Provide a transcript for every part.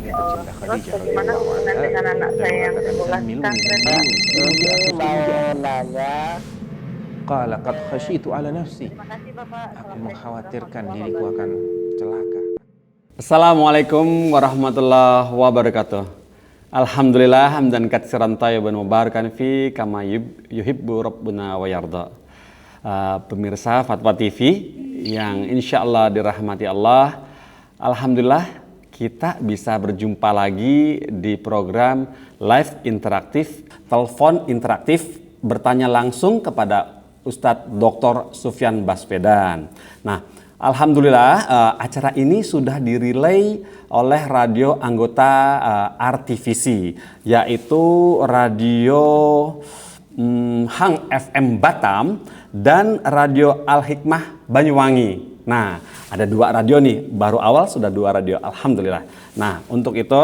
yang tercinta Terus Khadijah bagaimana radhiyallahu hubungan anha dengan anak dan saya yang mengatakan sekolah zamiluni pesantren, Pak? zamiluni di atas ini di Mau atas. nanya, Qala qad khasyitu ala nafsi. Terima kasih, Bapak. Aku Assalamualaikum mengkhawatirkan warahmatullahi diriku akan wabarakatuh. celaka. Assalamualaikum warahmatullahi wabarakatuh. Alhamdulillah hamdan katsiran thayyiban mubarakan fi kama yuhibbu rabbuna wa yarda. Pemirsa Fatwa TV yang insya Allah dirahmati Allah, alhamdulillah kita bisa berjumpa lagi di program live interaktif, telepon interaktif, bertanya langsung kepada Ustadz Dr. Sufyan Baswedan. Nah, alhamdulillah acara ini sudah dirilai oleh radio anggota RTVC, yaitu radio Hang FM Batam dan radio Al Hikmah Banyuwangi. Nah, ada dua radio nih, baru awal sudah dua radio, alhamdulillah. Nah, untuk itu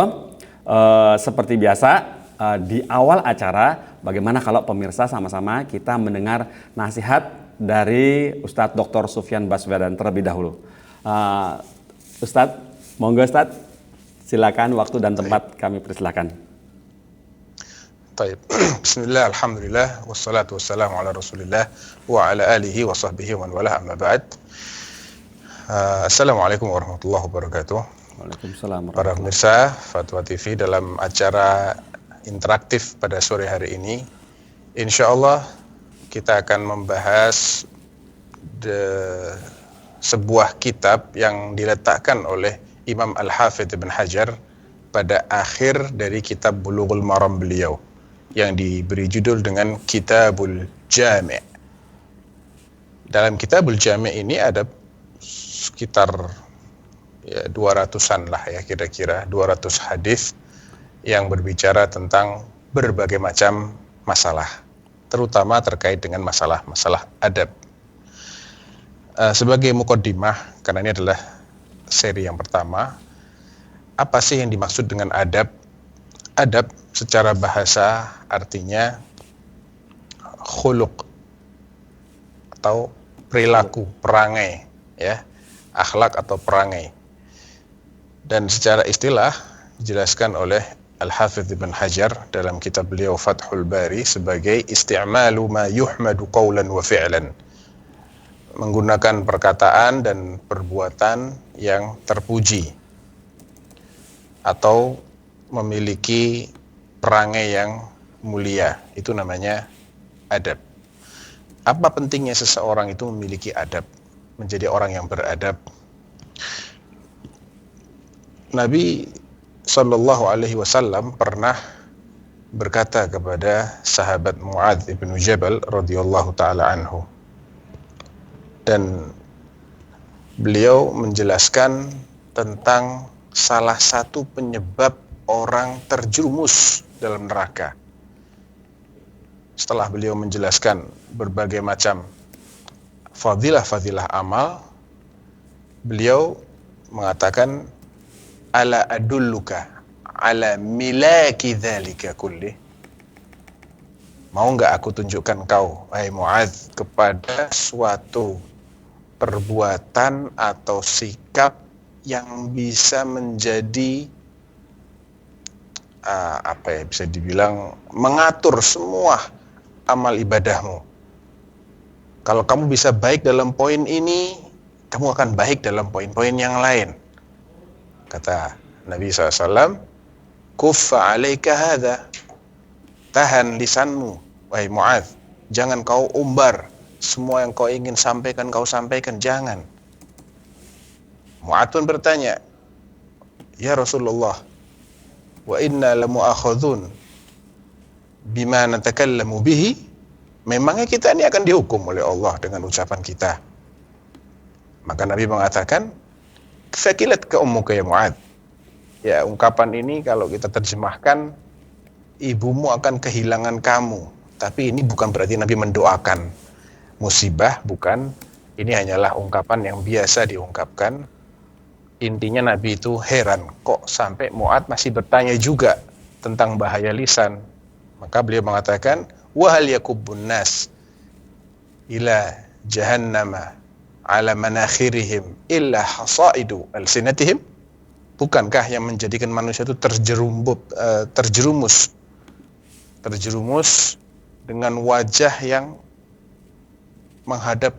seperti biasa di awal acara, bagaimana kalau pemirsa sama-sama kita mendengar nasihat dari Ustadz Dr. Sufyan Baswedan terlebih dahulu. Ustadz, monggo Ustadz, silakan, waktu dan tempat kami persilakan. Baik, bismillah, alhamdulillah, wassalatu wassalamu ala rasulillah wa ala alihi wa sahbihi wa man wala amma ba'd. Assalamualaikum warahmatullahi wabarakatuh. Waalaikumsalam. Para pemirsa Fatwa TV, dalam acara interaktif pada sore hari ini, insya Allah kita akan membahas sebuah kitab yang diletakkan oleh Imam Al-Hafidh Ibn Hajar pada akhir dari kitab Bulughul Maram beliau, yang diberi judul dengan Kitabul Jami'. Dalam Kitabul Jami' ini ada sekitar 200-an lah ya, kira-kira 200 hadis yang berbicara tentang berbagai macam masalah, terutama terkait dengan masalah adab. Sebagai muqaddimah, karena ini adalah seri yang pertama, apa sih yang dimaksud dengan adab? Adab secara bahasa artinya khuluq atau perilaku, perangai, ya, akhlak atau perangai. Dan secara istilah dijelaskan oleh Al-Hafidh Ibn Hajar dalam kitab beliau Fathul Bari sebagai isti'malu ma yuhmadu qawlan wa fi'lan, menggunakan perkataan dan perbuatan yang terpuji atau memiliki perangai yang mulia, itu namanya adab. Apa pentingnya seseorang itu memiliki adab, menjadi orang yang beradab? Nabi Sallallahu Alaihi Wasallam pernah berkata kepada sahabat Mu'adz ibn Jabal radhiyallahu taala anhu, dan beliau menjelaskan tentang salah satu penyebab orang terjerumus dalam neraka. Setelah beliau menjelaskan berbagai macam fadilah-fadilah amal, beliau mengatakan, ala adulluka ala milaki dzalika kulli. Mau enggak aku tunjukkan kau, wahai Mu'adz, kepada suatu perbuatan atau sikap yang bisa menjadi bisa dibilang mengatur semua amal ibadahmu. Kalau kamu bisa baik dalam poin ini, kamu akan baik dalam poin-poin yang lain. Kata Nabi SAW, kuffa alaika hadha, tahan lisanmu, wahai Mu'adz, jangan kau umbar semua yang kau ingin sampaikan, kau sampaikan, jangan. Mu'adz pun bertanya, ya Rasulullah, wa inna lamu'akhadhun bima natakallamu bihi, memangnya kita ini akan dihukum oleh Allah dengan ucapan kita? Maka Nabi mengatakan, fakilat ka ummuka ya Mu'adz. Ya, ungkapan ini kalau kita terjemahkan, ibumu akan kehilangan kamu. Tapi ini bukan berarti Nabi mendoakan musibah, bukan. Ini hanyalah ungkapan yang biasa diungkapkan. Intinya Nabi itu heran, kok sampai Mu'adz masih bertanya juga tentang bahaya lisan. Maka beliau mengatakan, wa hal yakubbun nas ila jahannama ala manakhirihim illa hasaidu alsinatihim. bukankah yang menjadikan manusia itu terjerumus dengan wajah yang menghadap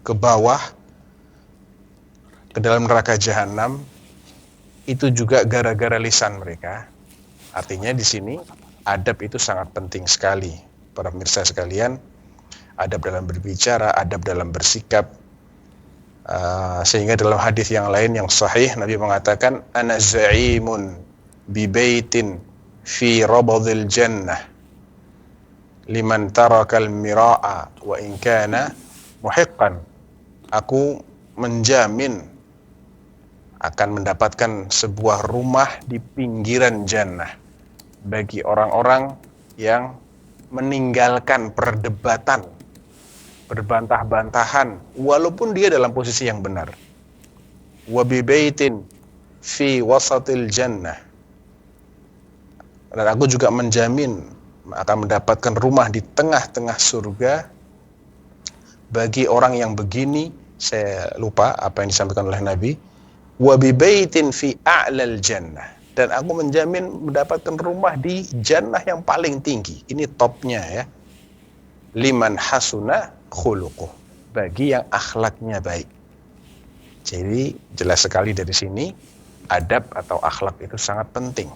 ke bawah, ke dalam neraka jahanam, itu juga gara-gara lisan mereka. Artinya di sini adab itu sangat penting sekali, para pemirsa sekalian. Adab dalam berbicara, adab dalam bersikap. Sehingga dalam hadis yang lain yang sahih, Nabi mengatakan, ana za'imun bi baitin fi rabadil jannah liman tarakal mira'a wa in kana muhiqqan. Aku menjamin akan mendapatkan sebuah rumah di pinggiran jannah bagi orang-orang yang meninggalkan perdebatan, berbantah-bantahan, walaupun dia dalam posisi yang benar. Wa bi baitin fi wasatil jannah. Dan aku juga menjamin akan mendapatkan rumah di tengah-tengah surga bagi orang yang begini. Saya lupa apa yang disampaikan oleh Nabi. Wa bi baitin fi a'lal jannah. Dan aku menjamin mendapatkan rumah di jannah yang paling tinggi. Ini topnya ya. Liman hasuna khuluquh, bagi yang akhlaknya baik. Jadi jelas sekali dari sini adab atau akhlak itu sangat penting.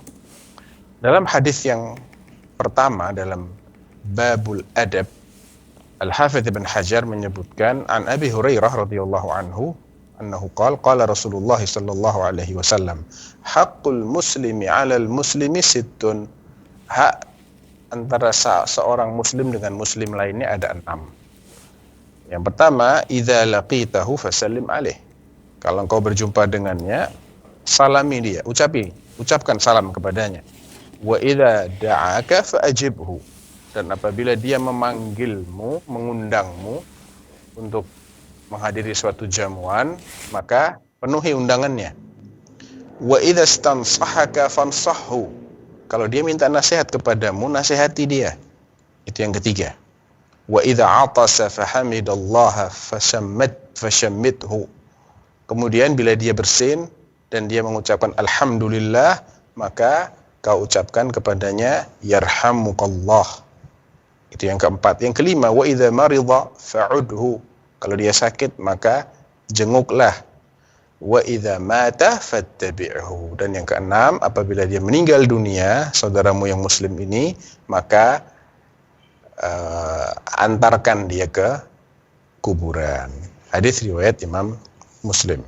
Dalam hadis yang pertama dalam babul adab, Al-Hafidz Ibn Hajar menyebutkan an Abi Hurairah radhiyallahu anhu annahu qala Rasulullah sallallahu alaihi wasallam, haqqul muslimi 'alal muslimi sittun. Hak antara seorang muslim dengan muslim lainnya ada 6. Yang pertama, idza laqitahu fasallim alaih. Kalau engkau berjumpa dengannya, salami dia, ucapkan salam kepadanya. Wa idza da'aka faajibhu. Dan apabila dia memanggilmu, mengundangmu untuk menghadiri suatu jamuan, maka penuhi undangannya. Wa idza stansahaka fansahhu. Kalau dia minta nasihat kepadamu, nasihati dia. Itu yang ketiga. Wa idza atasa fahamidallaha fashammithu. Kemudian bila dia bersin dan dia mengucapkan alhamdulillah, maka kau ucapkan kepadanya yarhamukallah. Itu yang keempat. Yang kelima, wa idza marida fa'udhu. Kalau dia sakit maka jenguklah. Wa idza mata fattabi'hu. Dan yang keenam, apabila dia meninggal dunia, saudaramu yang muslim ini, maka antarkan dia ke kuburan. Hadis riwayat Imam Muslim.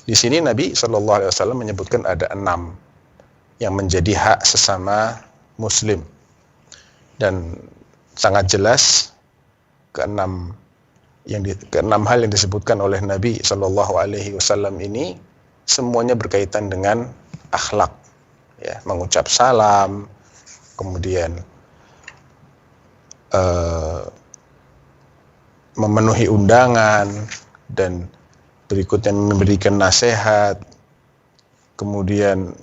Di sini Nabi SAW menyebutkan ada 6 yang menjadi hak sesama muslim. Dan sangat jelas keenam hal yang disebutkan oleh Nabi SAW ini semuanya berkaitan dengan akhlak. Ya, mengucap salam, kemudian memenuhi undangan, dan berikutnya memberikan nasihat, kemudian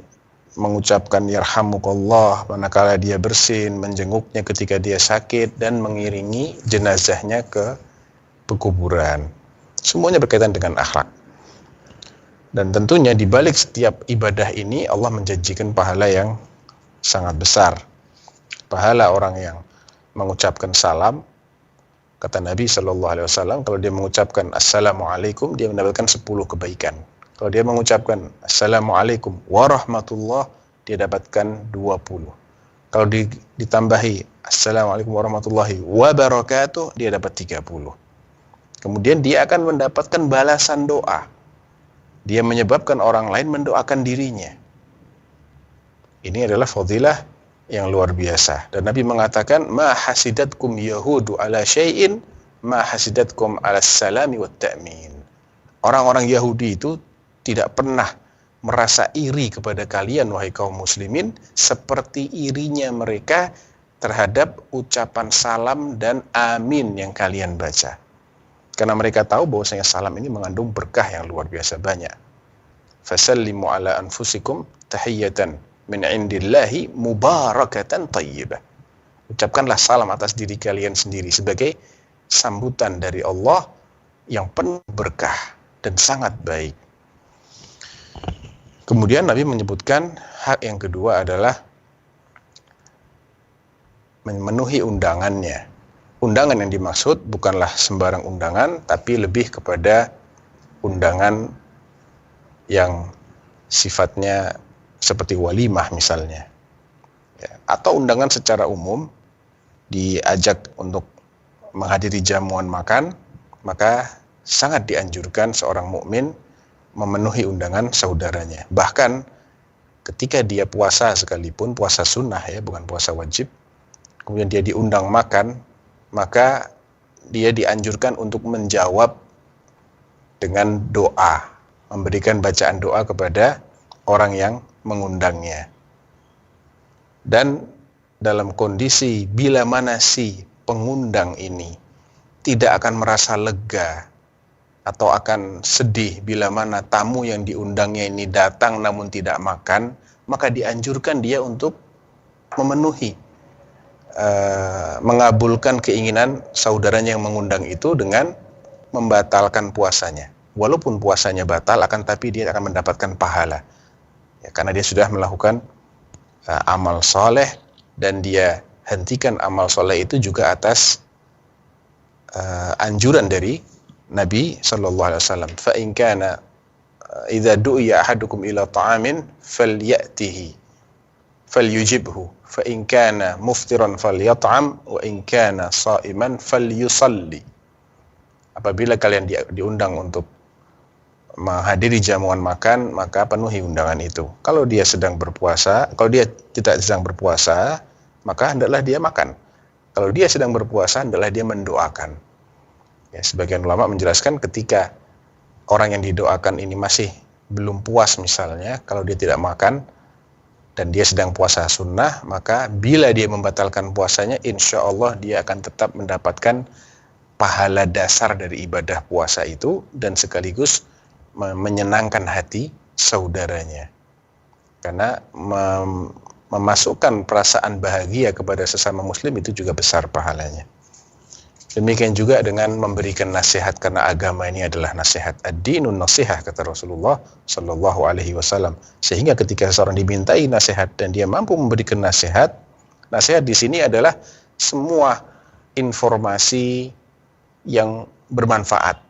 mengucapkan yarhamukallah manakala dia bersin, menjenguknya ketika dia sakit, dan mengiringi jenazahnya ke pekuburan. Semuanya berkaitan dengan akhlak. Dan tentunya di balik setiap ibadah ini Allah menjanjikan pahala yang sangat besar. Pahala orang yang mengucapkan salam, kata Nabi SAW, kalau dia mengucapkan assalamualaikum, dia mendapatkan 10 kebaikan. Kalau dia mengucapkan assalamualaikum warahmatullah, dia dapatkan 20. Kalau ditambahi assalamualaikum warahmatullahi wabarakatuh, dia dapat 30. Kemudian dia akan mendapatkan balasan doa. Dia menyebabkan orang lain mendoakan dirinya. Ini adalah fadilah yang luar biasa. Dan Nabi mengatakan, ma hasidatkum yahudu ala syai'in ma hasidatkum ala salami wat ta'min. Orang-orang Yahudi itu tidak pernah merasa iri kepada kalian, wahai kaum muslimin, seperti irinya mereka terhadap ucapan salam dan amin yang kalian baca. Karena mereka tahu bahwasanya salam ini mengandung berkah yang luar biasa banyak. Fasallimu ala anfusikum tahiyatan min indillahi mubarakatan tayyibah. Ucapkanlah salam atas diri kalian sendiri sebagai sambutan dari Allah yang penuh berkah dan sangat baik. Kemudian Nabi menyebutkan hak yang kedua adalah memenuhi undangannya. Undangan yang dimaksud bukanlah sembarang undangan, tapi lebih kepada undangan yang sifatnya seperti walimah misalnya, ya, atau undangan secara umum diajak untuk menghadiri jamuan makan, maka sangat dianjurkan seorang mukmin memenuhi undangan saudaranya. Bahkan ketika dia puasa sekalipun, puasa sunnah ya, bukan puasa wajib, kemudian dia diundang makan, maka dia dianjurkan untuk menjawab dengan doa, memberikan bacaan doa kepada orang yang mengundangnya. Dan dalam kondisi bila mana si pengundang ini tidak akan merasa lega atau akan sedih bila mana tamu yang diundangnya ini datang namun tidak makan, maka dianjurkan dia untuk memenuhi, mengabulkan keinginan saudaranya yang mengundang itu dengan membatalkan puasanya. Walaupun puasanya batal, akan tapi dia akan mendapatkan pahala, ya, karena dia sudah melakukan amal soleh, dan dia hentikan amal soleh itu juga atas anjuran dari Nabi SAW. Fa in kana idza du'iya ahadukum ila ta'amin falyatihi falyujibhu fa in kana muftiran falyat'am wa in kana sha'iman falyusalli. Apabila kalian diundang untuk menghadiri jamuan makan, maka penuhi undangan itu. Kalau dia sedang berpuasa, kalau dia tidak sedang berpuasa, maka hendaklah dia makan. Kalau dia sedang berpuasa, hendaklah dia mendoakan. Ya, sebagian ulama menjelaskan ketika orang yang didoakan ini masih belum puas misalnya, kalau dia tidak makan dan dia sedang puasa sunnah, maka bila dia membatalkan puasanya, insya Allah dia akan tetap mendapatkan pahala dasar dari ibadah puasa itu, dan sekaligus menyenangkan hati saudaranya. Karena memasukkan perasaan bahagia kepada sesama muslim itu juga besar pahalanya. Demikian juga dengan memberikan nasihat, karena agama ini adalah nasihat. Ad-dinun nasihah, kata Rasulullah sallallahu alaihi wasallam. Sehingga ketika seorang dimintai nasihat dan dia mampu memberikan nasihat, nasihat di sini adalah semua informasi yang bermanfaat.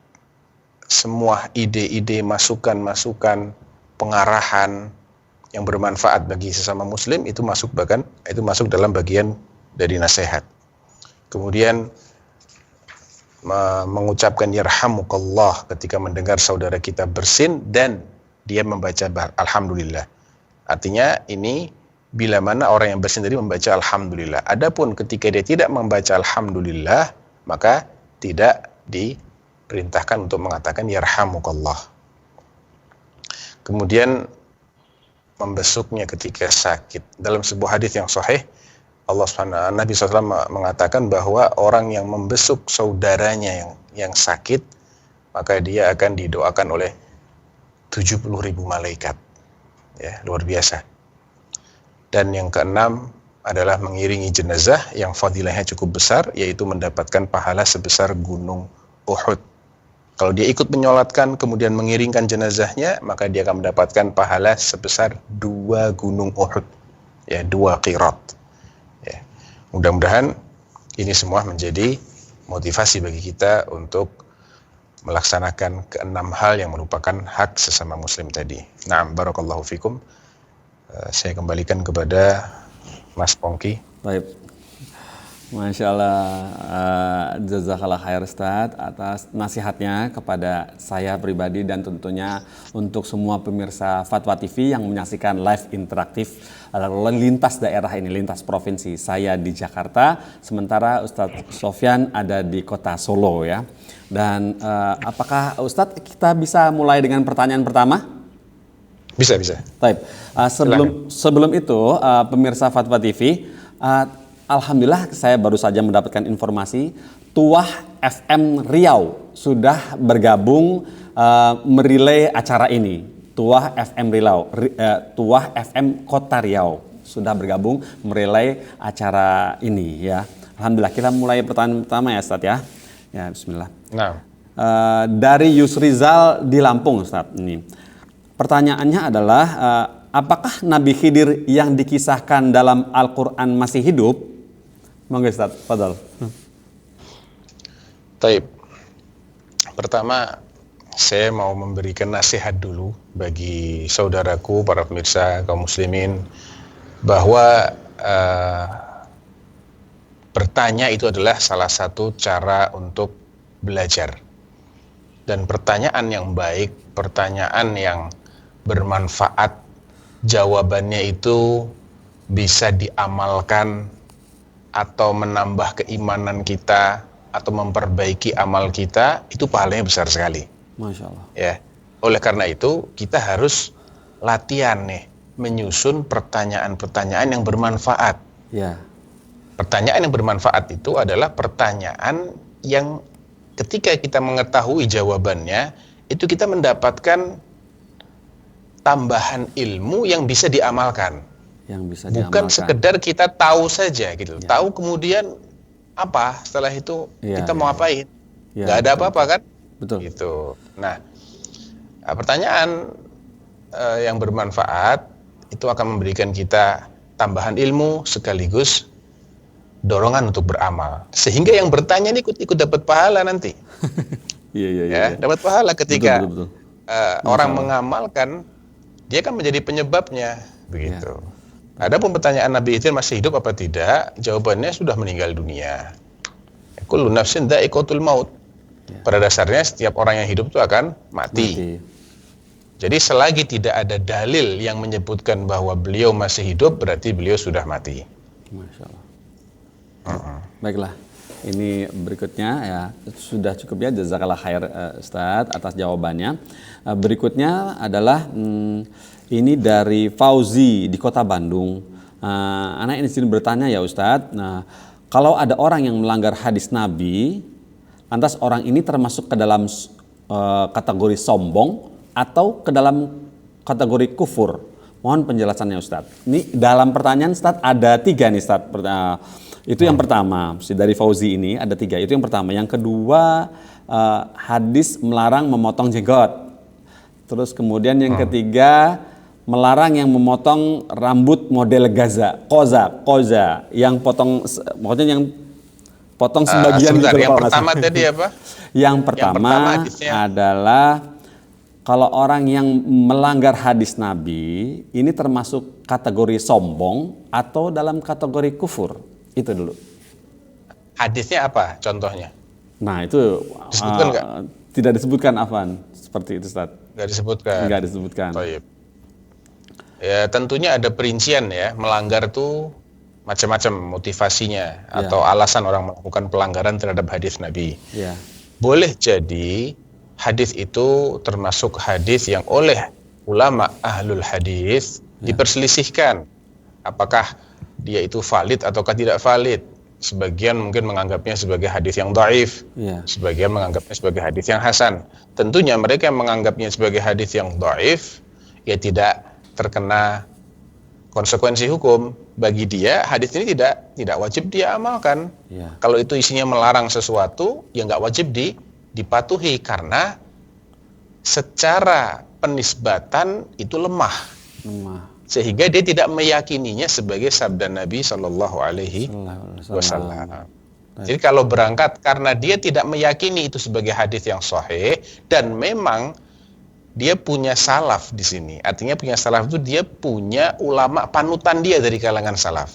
Semua ide-ide, masukan-masukan, pengarahan yang bermanfaat bagi sesama muslim itu masuk dalam bagian dari nasihat. Kemudian mengucapkan yarhamukallah ketika mendengar saudara kita bersin dan dia membaca alhamdulillah. Artinya ini bila mana orang yang bersin tadi membaca alhamdulillah. Adapun ketika dia tidak membaca alhamdulillah, maka tidak diperintahkan untuk mengatakan yarhamukallah. Kemudian membesuknya ketika sakit. Dalam sebuah hadis yang sahih, Nabi SAW mengatakan bahwa orang yang membesuk saudaranya yang sakit, maka dia akan didoakan oleh 70.000 malaikat. Ya, luar biasa. Dan yang keenam adalah mengiringi jenazah yang fadilahnya cukup besar, yaitu mendapatkan pahala sebesar gunung Uhud. Kalau dia ikut menyolatkan kemudian mengiringkan jenazahnya, maka dia akan mendapatkan pahala sebesar 2 gunung Uhud, ya, 2 qirat. Ya. Mudah-mudahan ini semua menjadi motivasi bagi kita untuk melaksanakan keenam hal yang merupakan hak sesama muslim tadi. Na'am, barakallahu fikum. Saya kembalikan kepada Mas Pongki. Baik. Masya Allah, jazakallah khair Ustadz atas nasihatnya kepada saya pribadi dan tentunya untuk semua pemirsa Fatwa TV yang menyaksikan live interaktif lintas daerah ini, lintas provinsi. Saya di Jakarta, sementara Ustadz Sofyan ada di kota Solo ya. Dan apakah Ustadz kita bisa mulai dengan pertanyaan pertama? Bisa. Baik. Sebelum itu pemirsa Fatwa TV, alhamdulillah saya baru saja mendapatkan informasi Tuah FM Riau sudah bergabung merilai acara ini. Tuah FM Riau, Tuah FM Kota Riau sudah bergabung merilai acara ini ya. Alhamdulillah, kita mulai pertanyaan pertama ya Ustadz ya. Ya, bismillah. Nah. Dari Yusrizal di Lampung Ustadz ini. pertanyaannya adalah apakah Nabi Khidir yang dikisahkan dalam Al-Quran masih hidup? Monggo Ustaz, fadhal. Taib. Pertama, saya mau memberikan nasihat dulu bagi saudaraku, para pemirsa kaum muslimin, bahwa bertanya itu adalah salah satu cara untuk belajar. Dan pertanyaan yang baik, pertanyaan yang bermanfaat, jawabannya itu bisa diamalkan atau menambah keimanan kita atau memperbaiki amal kita, itu pahalanya besar sekali. Masya Allah. Ya, oleh karena itu kita harus latihan nih menyusun pertanyaan-pertanyaan yang bermanfaat. Ya. Pertanyaan yang bermanfaat itu adalah pertanyaan yang ketika kita mengetahui jawabannya, itu kita mendapatkan tambahan ilmu yang bisa diamalkan. Yang bisa Bukan diamalkan. sekedar kita tahu saja gitu. Ya. Tahu kemudian apa setelah itu Ya, kita mau apain? Ya, Nggak ada betul, apa-apa kan? Betul. Gitu. Nah, pertanyaan yang bermanfaat itu akan memberikan kita tambahan ilmu sekaligus dorongan untuk beramal. Sehingga yang bertanya ini ikut dapat pahala nanti. Iya. Dapat pahala ketika Betul. orang mengamalkan, dia kan menjadi penyebabnya, begitu. Adapun pertanyaan Nabi Khidir masih hidup apa tidak, jawabannya sudah meninggal dunia. Kullu nafsin dha'iqatul maut. Pada dasarnya setiap orang yang hidup itu akan mati. Jadi selagi tidak ada dalil yang menyebutkan bahwa beliau masih hidup, berarti beliau sudah mati. Masya Allah. Baiklah, ini berikutnya ya sudah cukup ya, jazakallah khair Ustadz atas jawabannya. Berikutnya adalah ini dari Fauzi di Kota Bandung. Anak ini sini bertanya ya Ustadz, kalau ada orang yang melanggar hadis Nabi, lantas orang ini termasuk ke dalam kategori sombong atau ke dalam kategori kufur? Mohon penjelasannya Ustadz. Ini dalam pertanyaan Ustadz ada 3 nih Ustadz. Itu yang pertama, dari Fauzi ini ada 3. Itu yang pertama. Yang kedua, hadis melarang memotong jenggot. Terus kemudian yang ketiga, melarang yang memotong rambut model koza, yang potong, maksudnya yang potong sebagian sebentar, gitu. yang pertama tadi apa? Yang pertama hadisnya adalah kalau orang yang melanggar hadis Nabi ini termasuk kategori sombong atau dalam kategori kufur. Itu dulu. Hadisnya apa contohnya? Nah itu Disebutkan nggak? Tidak disebutkan Afan. Seperti itu Ustaz. Nggak disebutkan. Nggak disebutkan. Taib. Ya tentunya ada perincian ya. Melanggar tuh macam-macam motivasinya atau alasan orang melakukan pelanggaran terhadap hadis Nabi. Ya. Boleh jadi hadis itu termasuk hadis yang oleh ulama ahlul hadis diperselisihkan. Apakah dia itu valid ataukah tidak valid. Sebagian mungkin menganggapnya sebagai hadis yang dhaif, sebagian menganggapnya sebagai hadis yang hasan. Tentunya mereka yang menganggapnya sebagai hadis yang dhaif, ya tidak terkena konsekuensi hukum. Bagi dia hadis ini tidak wajib dia amalkan. Kalau itu isinya melarang sesuatu, ya nggak wajib dipatuhi karena secara penisbatan itu lemah. Sehingga dia tidak meyakininya sebagai sabda Nabi Shallallahu Alaihi Wasallam. Jadi kalau berangkat karena dia tidak meyakini itu sebagai hadis yang sahih dan memang dia punya salaf di sini. Artinya punya salaf itu dia punya ulama panutan dia dari kalangan salaf,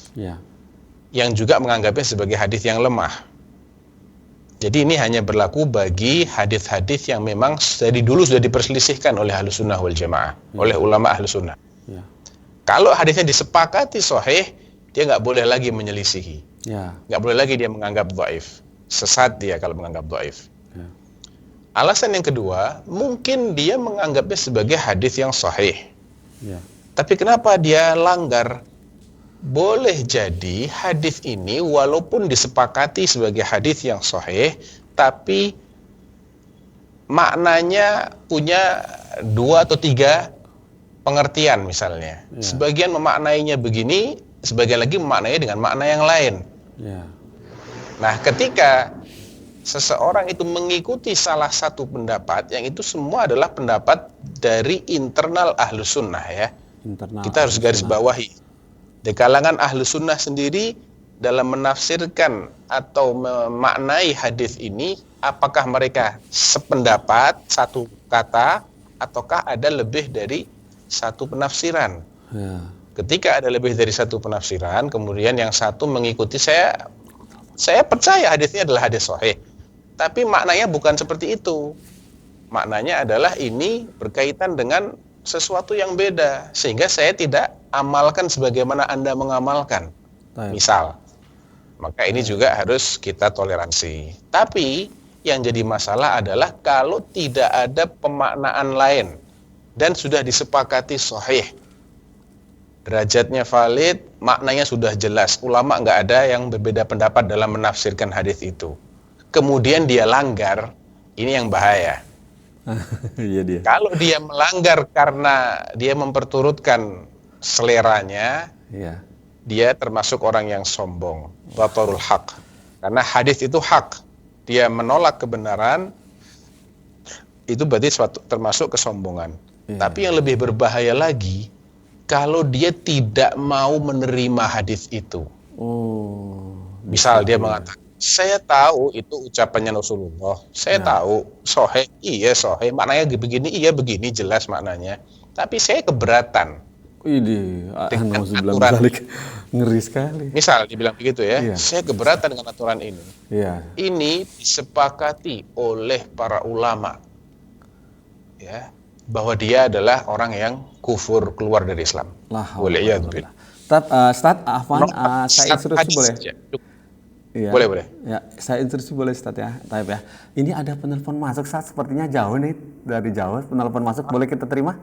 yang juga menganggapnya sebagai hadis yang lemah. Jadi ini hanya berlaku bagi hadis-hadis yang memang dari dulu sudah diperselisihkan oleh Ahlus Sunnah wal Jamaah, oleh ulama Ahlus Sunnah. Kalau hadisnya disepakati sahih, dia nggak boleh lagi menyelisihi. Nggak boleh lagi dia menganggap dhaif. Sesat dia kalau menganggap dhaif. Alasan yang kedua, mungkin dia menganggapnya sebagai hadis yang sahih. Tapi kenapa dia langgar? Boleh jadi hadis ini walaupun disepakati sebagai hadis yang sahih, tapi maknanya punya 2 atau 3 pengertian misalnya. Sebagian memaknainya begini, sebagian lagi memaknainya dengan makna yang lain. Nah, ketika seseorang itu mengikuti salah satu pendapat yang itu semua adalah pendapat dari internal Ahlus Sunnah ya. Internal Kita harus garis bawahi. Di kalangan Ahlus Sunnah sendiri dalam menafsirkan atau memaknai hadis ini, apakah mereka sependapat satu kata ataukah ada lebih dari satu penafsiran. Ya. Ketika ada lebih dari satu penafsiran, kemudian yang satu mengikuti, saya percaya hadisnya adalah hadis sahih. Tapi maknanya bukan seperti itu. Maknanya adalah ini berkaitan dengan sesuatu yang beda, sehingga saya tidak amalkan sebagaimana Anda mengamalkan. Misal, maka ini juga harus kita toleransi. Tapi yang jadi masalah adalah kalau tidak ada pemaknaan lain dan sudah disepakati sahih, derajatnya valid, maknanya sudah jelas, ulama nggak ada yang berbeda pendapat dalam menafsirkan hadis itu. Kemudian dia langgar, ini yang bahaya. Iya dia. Kalau dia melanggar karena dia memperturutkan seleranya, Iya. dia termasuk orang yang sombong, batarul haq. Karena hadis itu hak. Dia menolak kebenaran, itu berarti termasuk kesombongan. Iya. Tapi yang lebih berbahaya lagi, kalau dia tidak mau menerima hadis itu. Oh. Misal dia mengatakan, saya tahu itu ucapannya Rasulullah, saya tahu sahih, iya sahih, maknanya begini, iya begini, jelas maknanya. Tapi saya keberatan. Ini Dengan aturan balik. Ngeri sekali. Misal dibilang begitu ya, Iya. saya keberatan dengan aturan ini. Iya. Ini disepakati oleh para ulama, ya, bahwa dia adalah orang yang kufur, keluar dari Islam. Waliyadzubillah. Ustaz, Afwan, saya instruksi Hadis boleh? saja. Iya. Boleh. Ya, saya instruksi boleh Ustaz ya. Taib ya. Ini ada penelpon masuk Ustaz, sepertinya jauh nih, dari jauh penelpon masuk, boleh kita terima?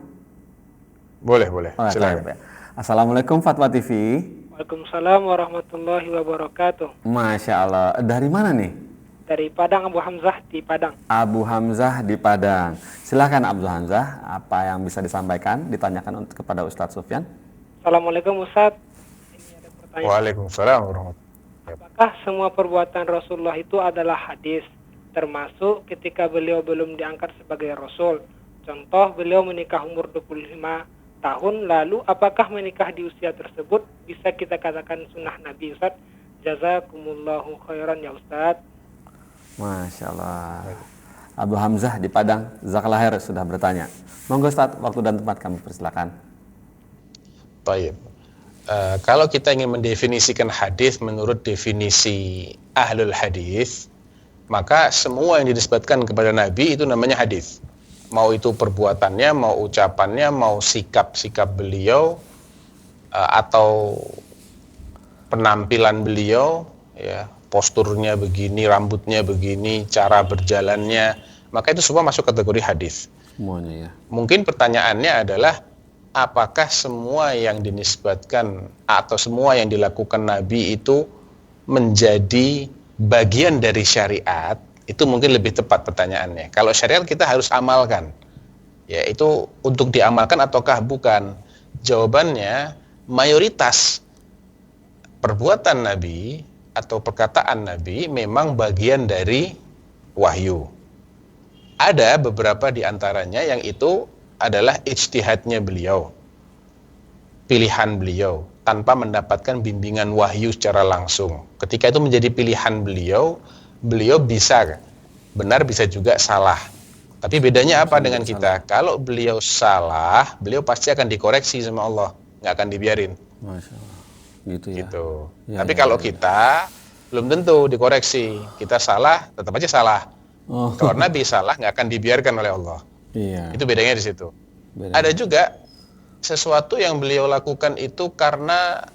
Boleh. Oh, Silakan. taib ya. Assalamualaikum Fatwa TV. Waalaikumsalam warahmatullahi wabarakatuh. Masya Allah. Dari mana nih? Dari Padang, Abu Hamzah di Padang. Abu Hamzah di Padang. Silakan Abu Hamzah, apa yang bisa disampaikan, ditanyakan kepada Ustadz Sufyan? Assalamualaikum Ustaz. Ini ada pertanyaan. Waalaikumsalam warahmatullahi. Apakah semua perbuatan Rasulullah itu adalah hadis, termasuk ketika beliau belum diangkat sebagai Rasul? Contoh, beliau menikah umur 25 tahun, lalu apakah menikah di usia tersebut bisa kita katakan sunnah Nabi Ustaz? Jazakumullahu khairan ya Ustaz. Masya Allah. Abu Hamzah di Padang, Zakalahir sudah bertanya. Monggo Ustadz, waktu dan tempat kami persilakan. Baik. Kalau kita ingin mendefinisikan hadis menurut definisi ahlul hadis, maka semua yang dinisbatkan kepada Nabi itu namanya hadis. Mau itu perbuatannya, mau ucapannya, mau sikap-sikap beliau, atau penampilan beliau, ya, posturnya begini, rambutnya begini, cara berjalannya, maka itu semua masuk kategori hadis. Semuanya ya. Mungkin pertanyaannya adalah, apakah semua yang dinisbatkan atau semua yang dilakukan Nabi itu menjadi bagian dari syariat? Itu mungkin lebih tepat pertanyaannya. Kalau syariat kita harus amalkan, ya itu untuk diamalkan ataukah bukan? Jawabannya, mayoritas perbuatan Nabi atau perkataan Nabi memang bagian dari wahyu. Ada beberapa di antaranya yang itu adalah ijtihadnya beliau, pilihan beliau, tanpa mendapatkan bimbingan wahyu secara langsung. Ketika itu menjadi pilihan beliau, beliau bisa benar, bisa juga salah. Tapi bedanya apa dengan kita? Kalau beliau salah, beliau pasti akan dikoreksi sama Allah, nggak akan dibiarin. Masya Allah. Gitu ya. Gitu. Ya, Tapi ya, kalau ya. kita belum tentu dikoreksi. Kita salah, tetap aja salah. Oh. Kalau Nabi salah, nggak akan dibiarkan oleh Allah. Iya. Itu bedanya di situ. Beda. Ada juga sesuatu yang beliau lakukan itu karena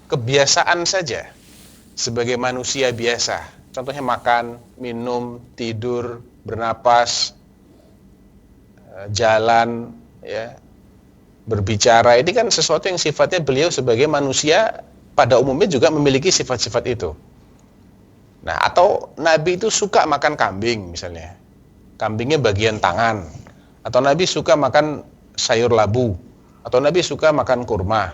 kebiasaan saja, sebagai manusia biasa. Contohnya makan, minum, tidur, bernapas, jalan, ya, berbicara. Ini kan sesuatu yang sifatnya beliau sebagai manusia pada umumnya juga memiliki sifat-sifat itu. Nah, atau Nabi itu suka makan kambing misalnya. Kambingnya bagian tangan. Atau Nabi suka makan sayur labu. Atau Nabi suka makan kurma.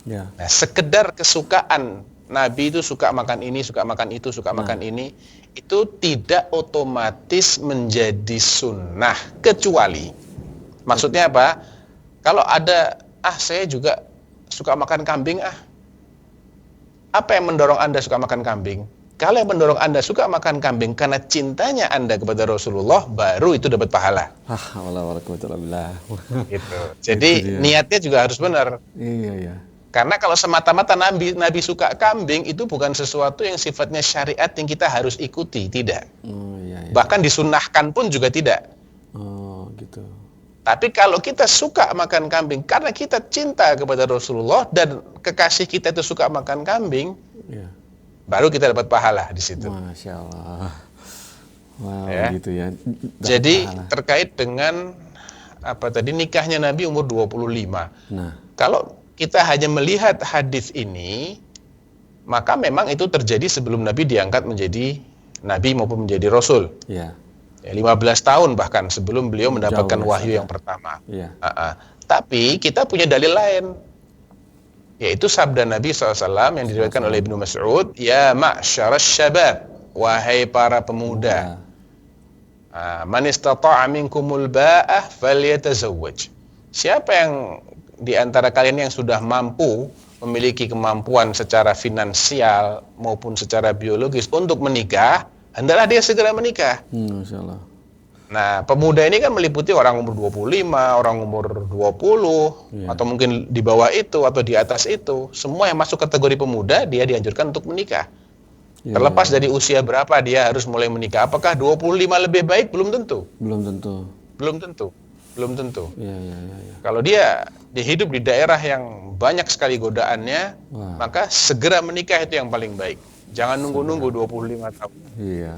Ya. Nah, sekedar kesukaan Nabi itu suka makan ini, suka makan itu, suka makan ini itu tidak otomatis menjadi sunnah, kecuali, maksudnya apa? Kalau ada, saya juga suka makan kambing, apa yang mendorong Anda suka makan kambing? Kalau yang mendorong Anda suka makan kambing karena cintanya Anda kepada Rasulullah, baru itu dapat pahala. Gitu. Jadi niatnya juga harus benar. Iya. Karena kalau semata-mata Nabi suka kambing, itu bukan sesuatu yang sifatnya syariat yang kita harus ikuti, tidak. Iya. Bahkan disunahkan pun juga tidak. Oh, gitu. Tapi kalau kita suka makan kambing karena kita cinta kepada Rasulullah dan kekasih kita itu suka makan kambing, Iya. baru kita dapat pahala di situ. Masya Allah. Wow, Ya. gitu ya. Jadi pahala. terkait dengan nikahnya Nabi umur 25. Nah, Kalau kita hanya melihat hadis ini, maka memang itu terjadi sebelum Nabi diangkat menjadi Nabi maupun menjadi Rasul. iya. 15 tahun bahkan sebelum beliau mendapatkan Jauh, wahyu ya. yang pertama. Iya. Tapi kita punya dalil lain, yaitu sabda Nabi SAW yang diriwayatkan oleh Ibnu Mas'ud, ya ma'syaras syabab, wahai para pemuda, man istata'a minkumul ba'ah falyatazawwaj. Siapa yang di antara kalian yang sudah mampu, memiliki kemampuan secara finansial maupun secara biologis untuk menikah, hendaklah dia segera menikah. Masya Allah. Nah, pemuda ini kan meliputi orang umur 25, orang umur 20, atau mungkin di bawah itu atau di atas itu. Semua yang masuk kategori pemuda, dia dianjurkan untuk menikah. Ya, Terlepas dari usia berapa dia harus mulai menikah. Apakah 25 lebih baik? Belum tentu. Belum tentu. Belum tentu. Iya. Kalau dia hidup di daerah yang banyak sekali godaannya, maka segera menikah itu yang paling baik. Jangan nunggu-nunggu 25 tahun. Iya.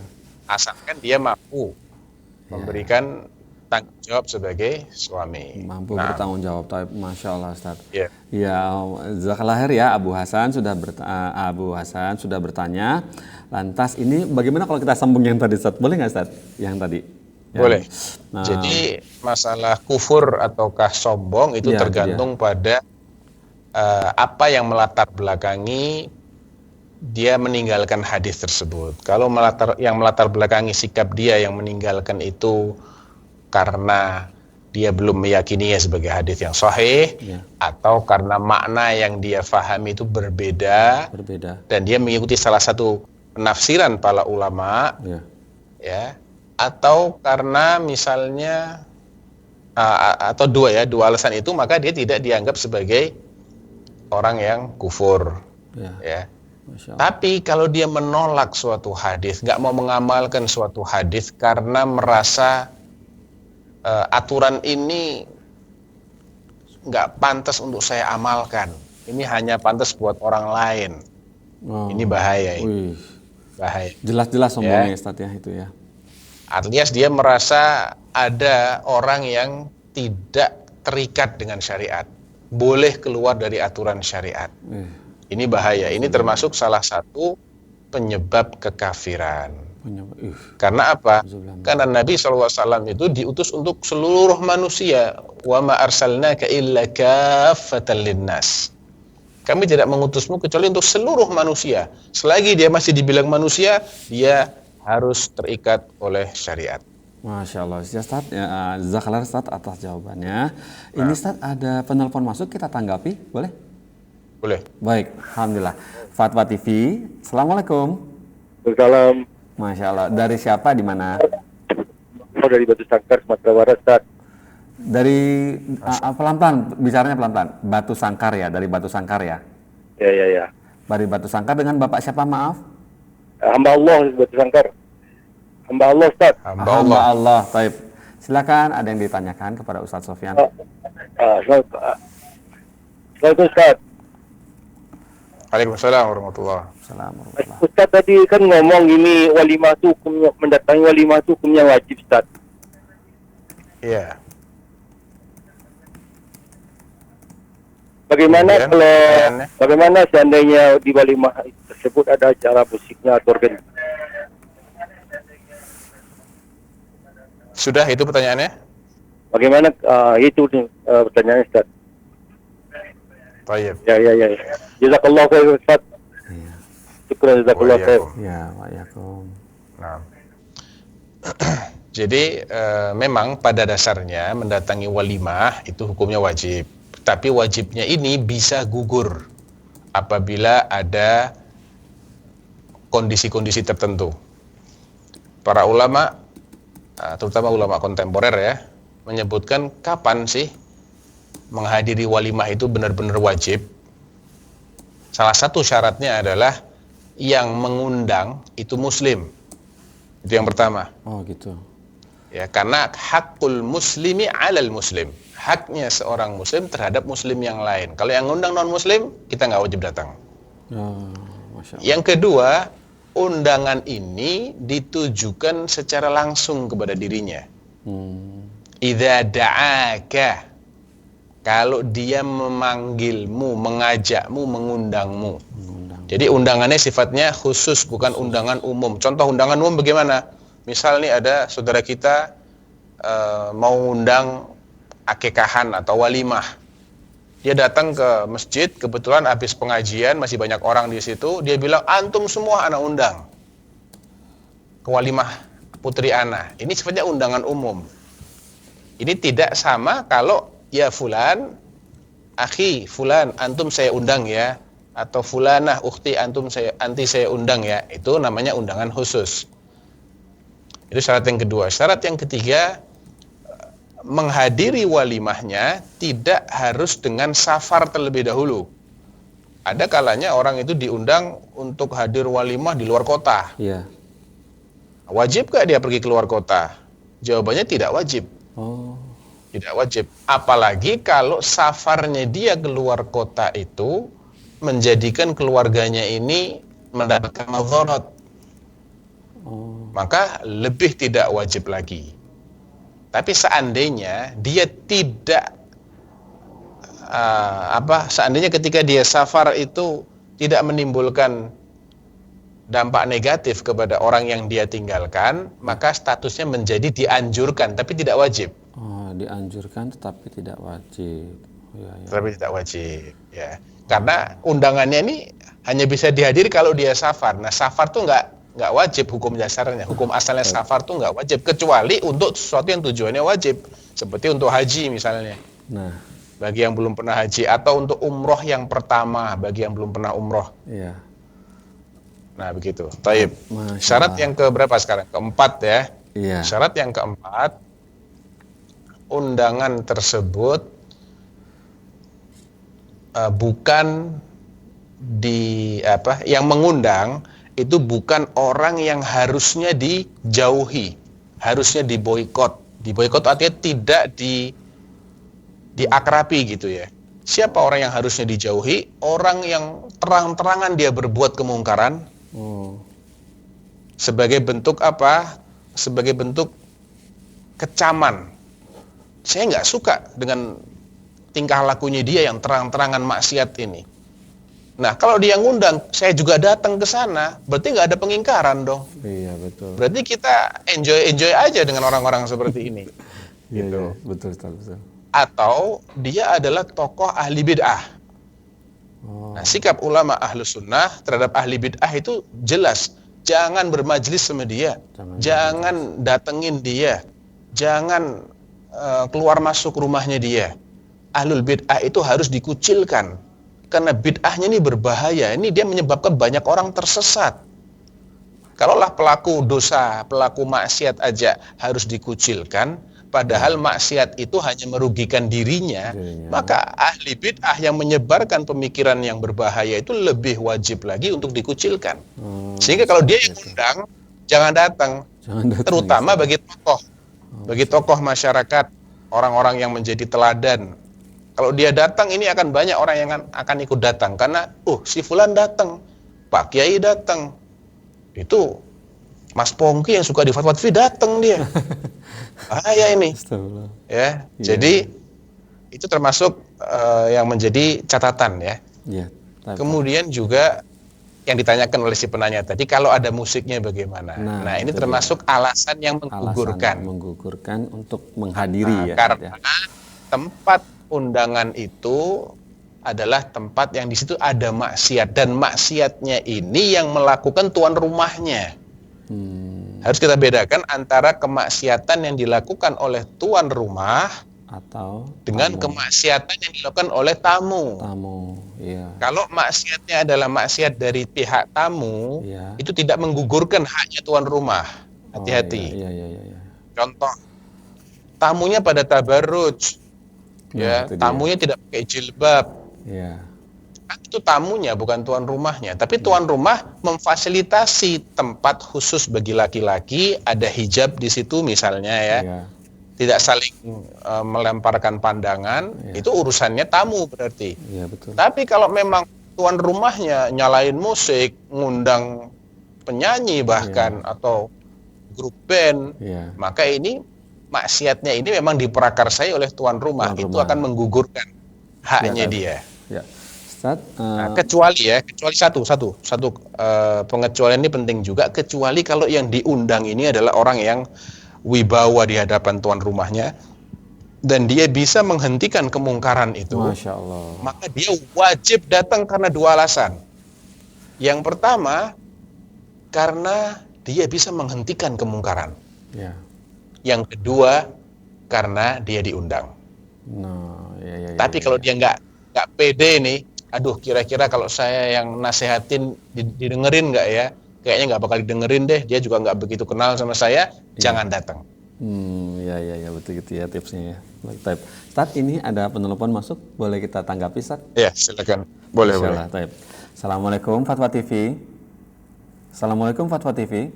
Asalkan dia mampu memberikan tanggung jawab sebagai suami. Mampu bertanggung jawab. Masya Allah, Ustaz. Iya. Ya, jazakallah khair ya. Abu Hasan sudah bertanya. Lantas ini bagaimana kalau kita sambung yang tadi, Ustaz? Boleh nggak, Ustaz? Yang tadi. Boleh. Jadi masalah kufur ataukah sombong itu tergantung pada apa yang melatar belakangi dia meninggalkan hadis tersebut. Kalau yang melatar belakangi sikap dia yang meninggalkan itu karena dia belum meyakininya sebagai hadis yang sahih, atau karena makna yang dia fahami itu berbeda, dan dia mengikuti salah satu penafsiran para ulama, ya, atau karena misalnya atau dua alasan itu, maka dia tidak dianggap sebagai orang yang kufur, ya. Tapi kalau dia menolak suatu hadis, nggak mau mengamalkan suatu hadis karena merasa aturan ini nggak pantas untuk saya amalkan, ini hanya pantas buat orang lain, ini bahaya. Bahaya. Jelas-jelas sombongnya, Ustaz, ya, itu ya. Alias dia merasa ada orang yang tidak terikat dengan syariat, boleh keluar dari aturan syariat. Ini bahaya. Ini termasuk salah satu penyebab kekafiran. Karena apa? Karena Nabi SAW itu diutus untuk seluruh manusia. Wa ma arsalnaka illa kaffatan linnas. Kami tidak mengutusmu kecuali untuk seluruh manusia. Selagi dia masih dibilang manusia, dia harus terikat oleh syariat. Masya Allah, Ustaz, jazakallah Ustaz atas jawabannya. Ini Ustaz ada penelpon masuk, kita tanggapi, boleh? Boleh. Baik, alhamdulillah. Fatwa TV, assalamualaikum. Waalaikumsalam. Masya Allah, dari siapa, di mana? Oh, dari Batu Sangkar, Sumatera Barat, Ustaz. Dari pelan-pelan, bicaranya pelan-pelan. Batu Sangkar ya, dari Batu Sangkar ya. Ya. Dari Batu Sangkar, dengan Bapak siapa, maaf? Hamba Allah, Batu Sangkar. Hamba Allah, Ustaz. Hamba Allah. Taib. Silakan, ada yang ditanyakan kepada Ustaz Sofyan. Assalamualaikum, Ustaz. Waalaikumsalam warahmatullahi wabarakatuh. Ustaz tadi kan ngomong ini walimah itu hukumnya, mendatangi walimah itu hukumnya wajib, Ustaz. Iya. Bagaimana seandainya di walimah tersebut ada acara musiknya atau organ? Sudah itu pertanyaannya? Bagaimana itu pertanyaannya, Ustaz? Baik. Ya. Jazakallah khair, Ustaz. Syukran, jazakallah khair. Ya, wa'alaikum. Nah, jadi memang pada dasarnya mendatangi walimah itu hukumnya wajib. Tapi wajibnya ini bisa gugur apabila ada kondisi-kondisi tertentu. Para ulama, terutama ulama kontemporer ya, menyebutkan kapan sih menghadiri walimah itu benar-benar wajib. Salah satu syaratnya adalah yang mengundang itu muslim. Itu yang pertama. Oh gitu. Ya, karena hakul muslimi 'alal muslim. Haknya seorang muslim terhadap muslim yang lain. Kalau yang ngundang non muslim, kita nggak wajib datang. Oh, Masya Allah. Yang kedua, undangan ini ditujukan secara langsung kepada dirinya. Idza da'aka, kalau dia memanggilmu, mengajakmu, mengundangmu. Jadi undangannya sifatnya khusus, bukan undangan umum. Contoh undangan umum bagaimana? Misal nih ada saudara kita mau undang akikahan atau walimah. Dia datang ke masjid, kebetulan habis pengajian, masih banyak orang di situ. Dia bilang, antum semua ana undang ke walimah putri ana. Ini sifatnya undangan umum. Ini tidak sama kalau ya fulan, akhi fulan, antum saya undang ya. Atau fulanah, ukhti, anti saya undang ya. Itu namanya undangan khusus. Itu syarat yang kedua. Syarat yang ketiga, menghadiri walimahnya tidak harus dengan safar terlebih dahulu. Ada kalanya orang itu diundang untuk hadir walimah di luar kota. Iya. Wajib gak dia pergi keluar kota? Jawabannya tidak wajib. Oh. Tidak wajib. Apalagi kalau safarnya dia keluar kota itu menjadikan keluarganya ini mendapatkan madharat. Oh. Maka lebih tidak wajib lagi. Tapi seandainya dia tidak seandainya ketika dia safar itu tidak menimbulkan dampak negatif kepada orang yang dia tinggalkan, maka statusnya menjadi dianjurkan tapi tidak wajib. Oh, dianjurkan tetapi tidak wajib. Oh, ya, ya. Tapi tidak wajib, ya. Karena undangannya ini hanya bisa dihadiri kalau dia safar. Nah, safar tuh nggak wajib hukum dasarnya. Hukum asalnya safar tuh nggak wajib, kecuali untuk sesuatu yang tujuannya wajib, seperti untuk haji misalnya. Nah, Bagi yang belum pernah haji, atau untuk umroh yang pertama bagi yang belum pernah umroh. iya. Nah begitu. Taib. Masya Syarat Allah. yang keberapa sekarang? Keempat ya. Iya. Syarat yang keempat, undangan tersebut bukan yang mengundang itu bukan orang yang harusnya dijauhi, harusnya diboikot. Diboikot artinya tidak diakrabi gitu ya. Siapa orang yang harusnya dijauhi? Orang yang terang-terangan dia berbuat kemungkaran. Oh. Sebagai bentuk apa? Sebagai bentuk kecaman. Saya nggak suka dengan tingkah lakunya dia yang terang-terangan maksiat ini. Nah, kalau dia ngundang, saya juga datang ke sana, berarti nggak ada pengingkaran dong. Iya, betul. Berarti kita enjoy aja dengan orang-orang seperti ini. Iya, Gitu. iya. Betul. Atau dia adalah tokoh ahli bid'ah. Oh. Nah, sikap ulama ahlus sunnah terhadap ahli bid'ah itu jelas. Jangan bermajlis sama dia. Jangan datengin dia. Jangan keluar masuk rumahnya dia. Ahlul bid'ah itu harus dikucilkan. Karena bid'ahnya ini berbahaya. Ini dia menyebabkan banyak orang tersesat. Kalaulah pelaku dosa, pelaku maksiat aja harus dikucilkan, padahal maksiat itu hanya merugikan dirinya, maka ahli bid'ah yang menyebarkan pemikiran yang berbahaya itu lebih wajib lagi untuk dikucilkan. Sehingga kalau dia yang undang, jangan datang. Terutama bagi tokoh masyarakat, orang-orang yang menjadi teladan. Kalau dia datang, ini akan banyak orang yang akan ikut datang. Karena, si fulan datang, Pak Kiai datang. Itu Mas Pongki yang suka di fatwa-fatwi datang dia. Bahaya ini. Ya, jadi itu termasuk yang menjadi catatan ya. Iya. Kemudian juga yang ditanyakan oleh si penanya tadi, kalau ada musiknya bagaimana? Nah ini termasuk alasan yang menggugurkan. Menggugurkan untuk menghadiri ya. Karena tempat undangan itu adalah tempat yang di situ ada maksiat, dan maksiatnya ini yang melakukan tuan rumahnya. Harus kita bedakan antara kemaksiatan yang dilakukan oleh tuan rumah Atau dengan tamu. kemaksiatan yang dilakukan oleh tamu. Tamu, iya. Kalau maksiatnya adalah maksiat dari pihak tamu, Iya. itu tidak menggugurkan haknya tuan rumah. Oh, Hati-hati. iya, iya, iya, iya. Contoh, tamunya pada tabarruj, Nah, itu dia. tamunya tidak pakai jilbab. Iya. Kan itu tamunya, bukan tuan rumahnya. Tapi tuan rumah memfasilitasi tempat khusus bagi laki-laki, ada hijab di situ misalnya ya. Iya. Tidak saling melemparkan pandangan, Iya. itu urusannya tamu berarti. Iya, betul. Tapi kalau memang tuan rumahnya nyalain musik, ngundang penyanyi bahkan atau grup band, Iya. maka ini maksiatnya ini memang diprakarsai oleh tuan rumah. Tuan Itu rumah. akan menggugurkan haknya Iya, dia. Ya. Ustaz, Nah, kecuali satu pengecualian ini penting juga, kecuali kalau yang diundang ini adalah orang yang wibawa di hadapan tuan rumahnya dan dia bisa menghentikan kemungkaran itu, Masya Allah. maka dia wajib datang karena dua alasan. Yang pertama, karena dia bisa menghentikan kemungkaran. Ya. Yang kedua, karena dia diundang. Nah, ya. Tapi kalau dia nggak pede nih, aduh kira-kira kalau saya yang nasehatin didengerin nggak ya? Kayaknya nggak bakal didengerin deh, dia juga nggak begitu kenal sama saya, jangan datang. Ya, betul gitu ya tipsnya ya. Baik, Ustaz, ini ada penelpon masuk, boleh kita tanggapi, Ustaz? Ya, silakan. Boleh. Insyaallah, baik. Assalamualaikum Fatwa TV. Assalamualaikum Fatwa TV.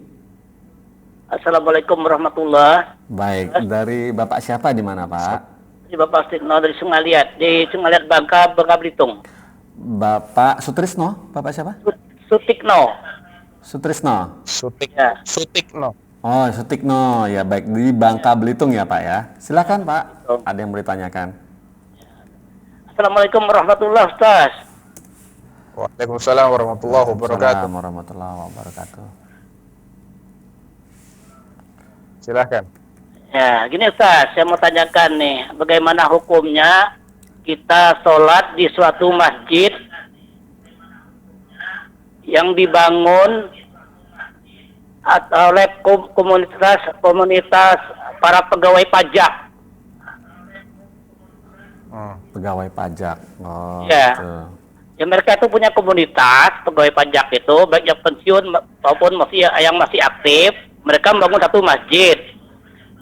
Assalamualaikum warahmatullahi. Baik, dari Bapak siapa di mana, Pak? Ini Bapak Stikno dari Sungaliat, di Sungaliat Bangka Belitung. Bapak Sutrisno, Bapak siapa? Sutikno. Sutrisno. Ya. Sutikno. Oh, Sutikno. Ya, baik, di Bangka Belitung ya, Pak ya. Silakan, Pak. Betul. Ada yang mau ditanyakan. Assalamualaikum warahmatullahi Ustaz. Waalaikumsalam warahmatullahi wabarakatuh. Waalaikumsalam warahmatullahi wabarakatuh. Silakan. Ya, gini Ustaz, saya mau tanyakan nih, bagaimana hukumnya kita sholat di suatu masjid yang dibangun oleh komunitas para pegawai pajak. Pegawai pajak. Oh, Ya. gitu. Ya, mereka itu punya komunitas pegawai pajak itu, baik yang pensiun maupun yang masih aktif, mereka membangun satu masjid.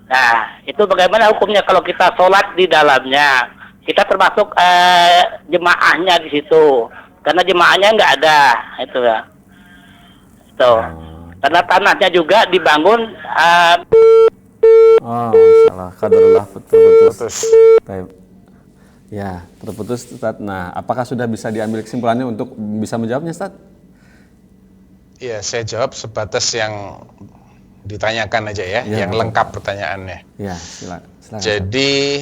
Nah, itu bagaimana hukumnya kalau kita sholat di dalamnya? Kita termasuk jemaahnya di situ, karena jemaahnya nggak ada, itu ya. Itu. Karena tanahnya juga dibangun. Oh, salah. Qadarullah putus. Baik. Ya, terputus, Ustaz. Nah, apakah sudah bisa diambil kesimpulannya untuk bisa menjawabnya, Ustaz? Iya, saya jawab sebatas yang ditanyakan aja ya, Ya, yang lengkap pertanyaannya. Ya, silakan. Jadi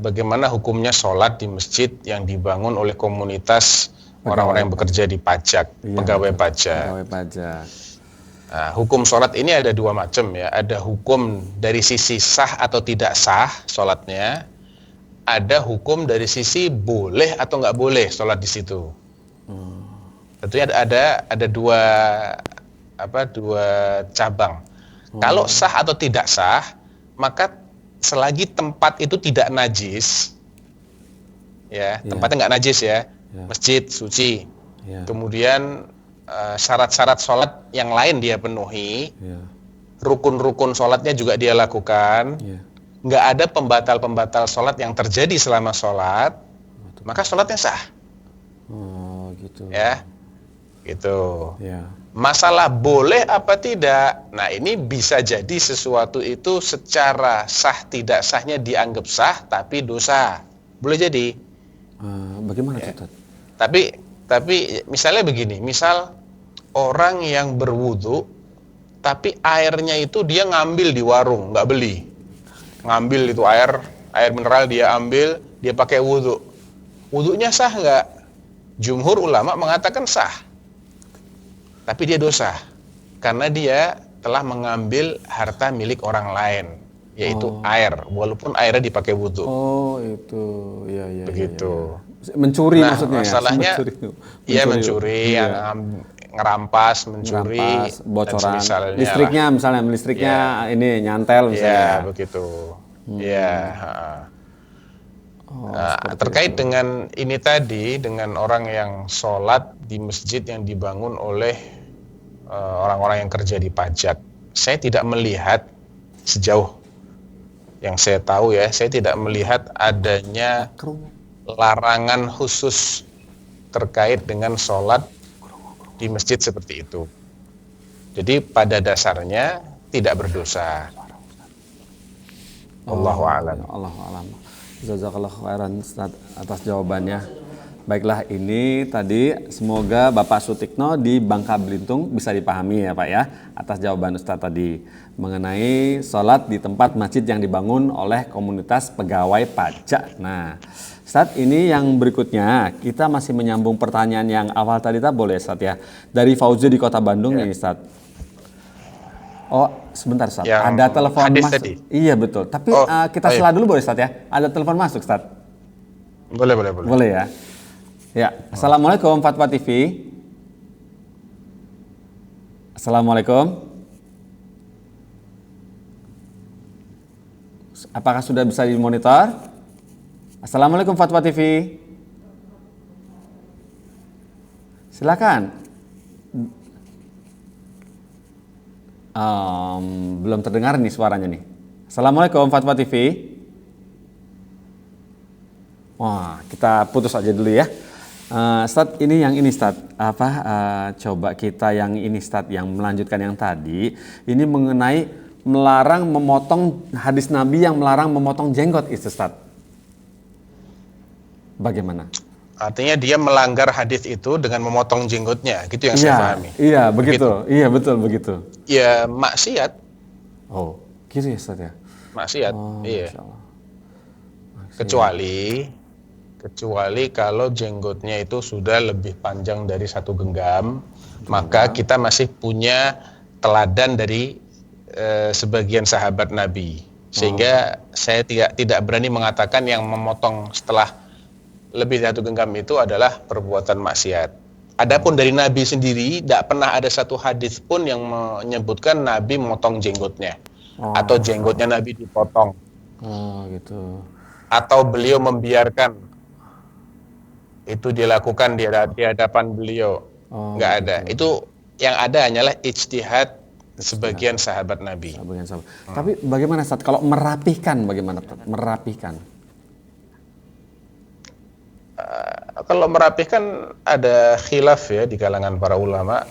bagaimana hukumnya sholat di masjid yang dibangun oleh komunitas orang-orang yang bekerja di pajak, Iya, pegawai betul. pajak. Pegawai pajak. Nah, hukum sholat ini ada dua macam ya. Ada hukum dari sisi sah atau tidak sah sholatnya. Ada hukum dari sisi boleh atau nggak boleh sholat di situ. Tentunya ada dua cabang. Kalau sah atau tidak sah, maka selagi tempat itu tidak najis, ya, tempatnya nggak najis ya, masjid suci. Kemudian syarat-syarat sholat yang lain dia penuhi, rukun-rukun sholatnya juga dia lakukan, nggak ada pembatal-pembatal sholat yang terjadi selama sholat, maka sholatnya sah. Oh, gitu. Ya, gitu. Ya. Masalah boleh apa tidak, nah ini bisa jadi sesuatu itu secara sah tidak sahnya dianggap sah, tapi dosa. Boleh jadi. Bagaimana, Ustaz? Tapi misalnya begini, misal orang yang berwudu, tapi airnya itu dia ngambil di warung, nggak beli. Ngambil itu air mineral dia ambil, dia pakai wudu. Wudunya sah nggak? Jumhur ulama mengatakan sah. Tapi dia dosa. Karena dia telah mengambil harta milik orang lain. yaitu air, walaupun airnya dipakai wudhu. Oh, itu. Iya. Begitu. Mencuri Nah, maksudnya masalahnya, ya? mencuri, Iya. ngerampas, mencuri, Ngerampas, bocoran. dan semisalnya Listriknya ini nyantel misalnya. Iya, begitu. Iya. Nah, terkait dengan ini tadi, dengan orang yang sholat di masjid yang dibangun oleh orang-orang yang kerja di pajak, saya tidak melihat, sejauh yang saya tahu ya, saya tidak melihat adanya larangan khusus terkait dengan sholat di masjid seperti itu. Jadi pada dasarnya tidak berdosa. Allahu a'lam. Allahu a'lam. Jazakallahu khairan Ustaz atas jawabannya. Baiklah, ini tadi semoga Bapak Sutikno di Bangka Belitung bisa dipahami ya Pak ya, atas jawaban Ustaz tadi mengenai sholat di tempat masjid yang dibangun oleh komunitas pegawai pajak. Nah, Ustaz, ini yang berikutnya kita masih menyambung pertanyaan yang awal tadi, boleh Ustaz ya, dari Fauzi di Kota Bandung ini Ustaz. Oh, sebentar Ustaz, Yang ada telepon hadis masuk. tadi? Iya betul, tapi kita baik. sela dulu boleh Ustaz ya, ada telepon masuk Ustaz. Boleh. Boleh ya. Ya, Assalamualaikum Fatwa TV. Assalamualaikum. Apakah sudah bisa dimonitor? Assalamualaikum Fatwa TV. Silakan. Belum terdengar nih suaranya nih. Assalamualaikum Fatwa TV. Wah, kita putus aja dulu ya. Ustadz, ini Ustadz, coba kita yang ini Ustadz, yang melanjutkan yang tadi, ini mengenai melarang memotong, hadis Nabi yang melarang memotong jenggot itu Ustadz. Bagaimana? Artinya dia melanggar hadis itu dengan memotong jenggotnya, gitu yang saya pahami. Iya, begitu. Iya, betul begitu. Ya, maksiat. Oh, gitu ya Ustadz ya? Maksiat, iya. Masya Allah. Kecuali kalau jenggotnya itu sudah lebih panjang dari 1 genggam, maka kita masih punya teladan dari sebagian sahabat Nabi, sehingga saya tidak berani mengatakan yang memotong setelah lebih dari 1 genggam itu adalah perbuatan maksiat. Adapun dari Nabi sendiri, tidak pernah ada satu hadis pun yang menyebutkan Nabi memotong jenggotnya, atau jenggotnya Nabi dipotong, Gitu. atau beliau membiarkan itu dilakukan di hadapan beliau. Nggak ada. Itu yang ada hanyalah ijtihad sebagian sahabat Nabi. Tapi bagaimana Ustaz kalau merapihkan, bagaimana merapihkan? Kalau merapihkan ada khilaf ya di kalangan para ulama.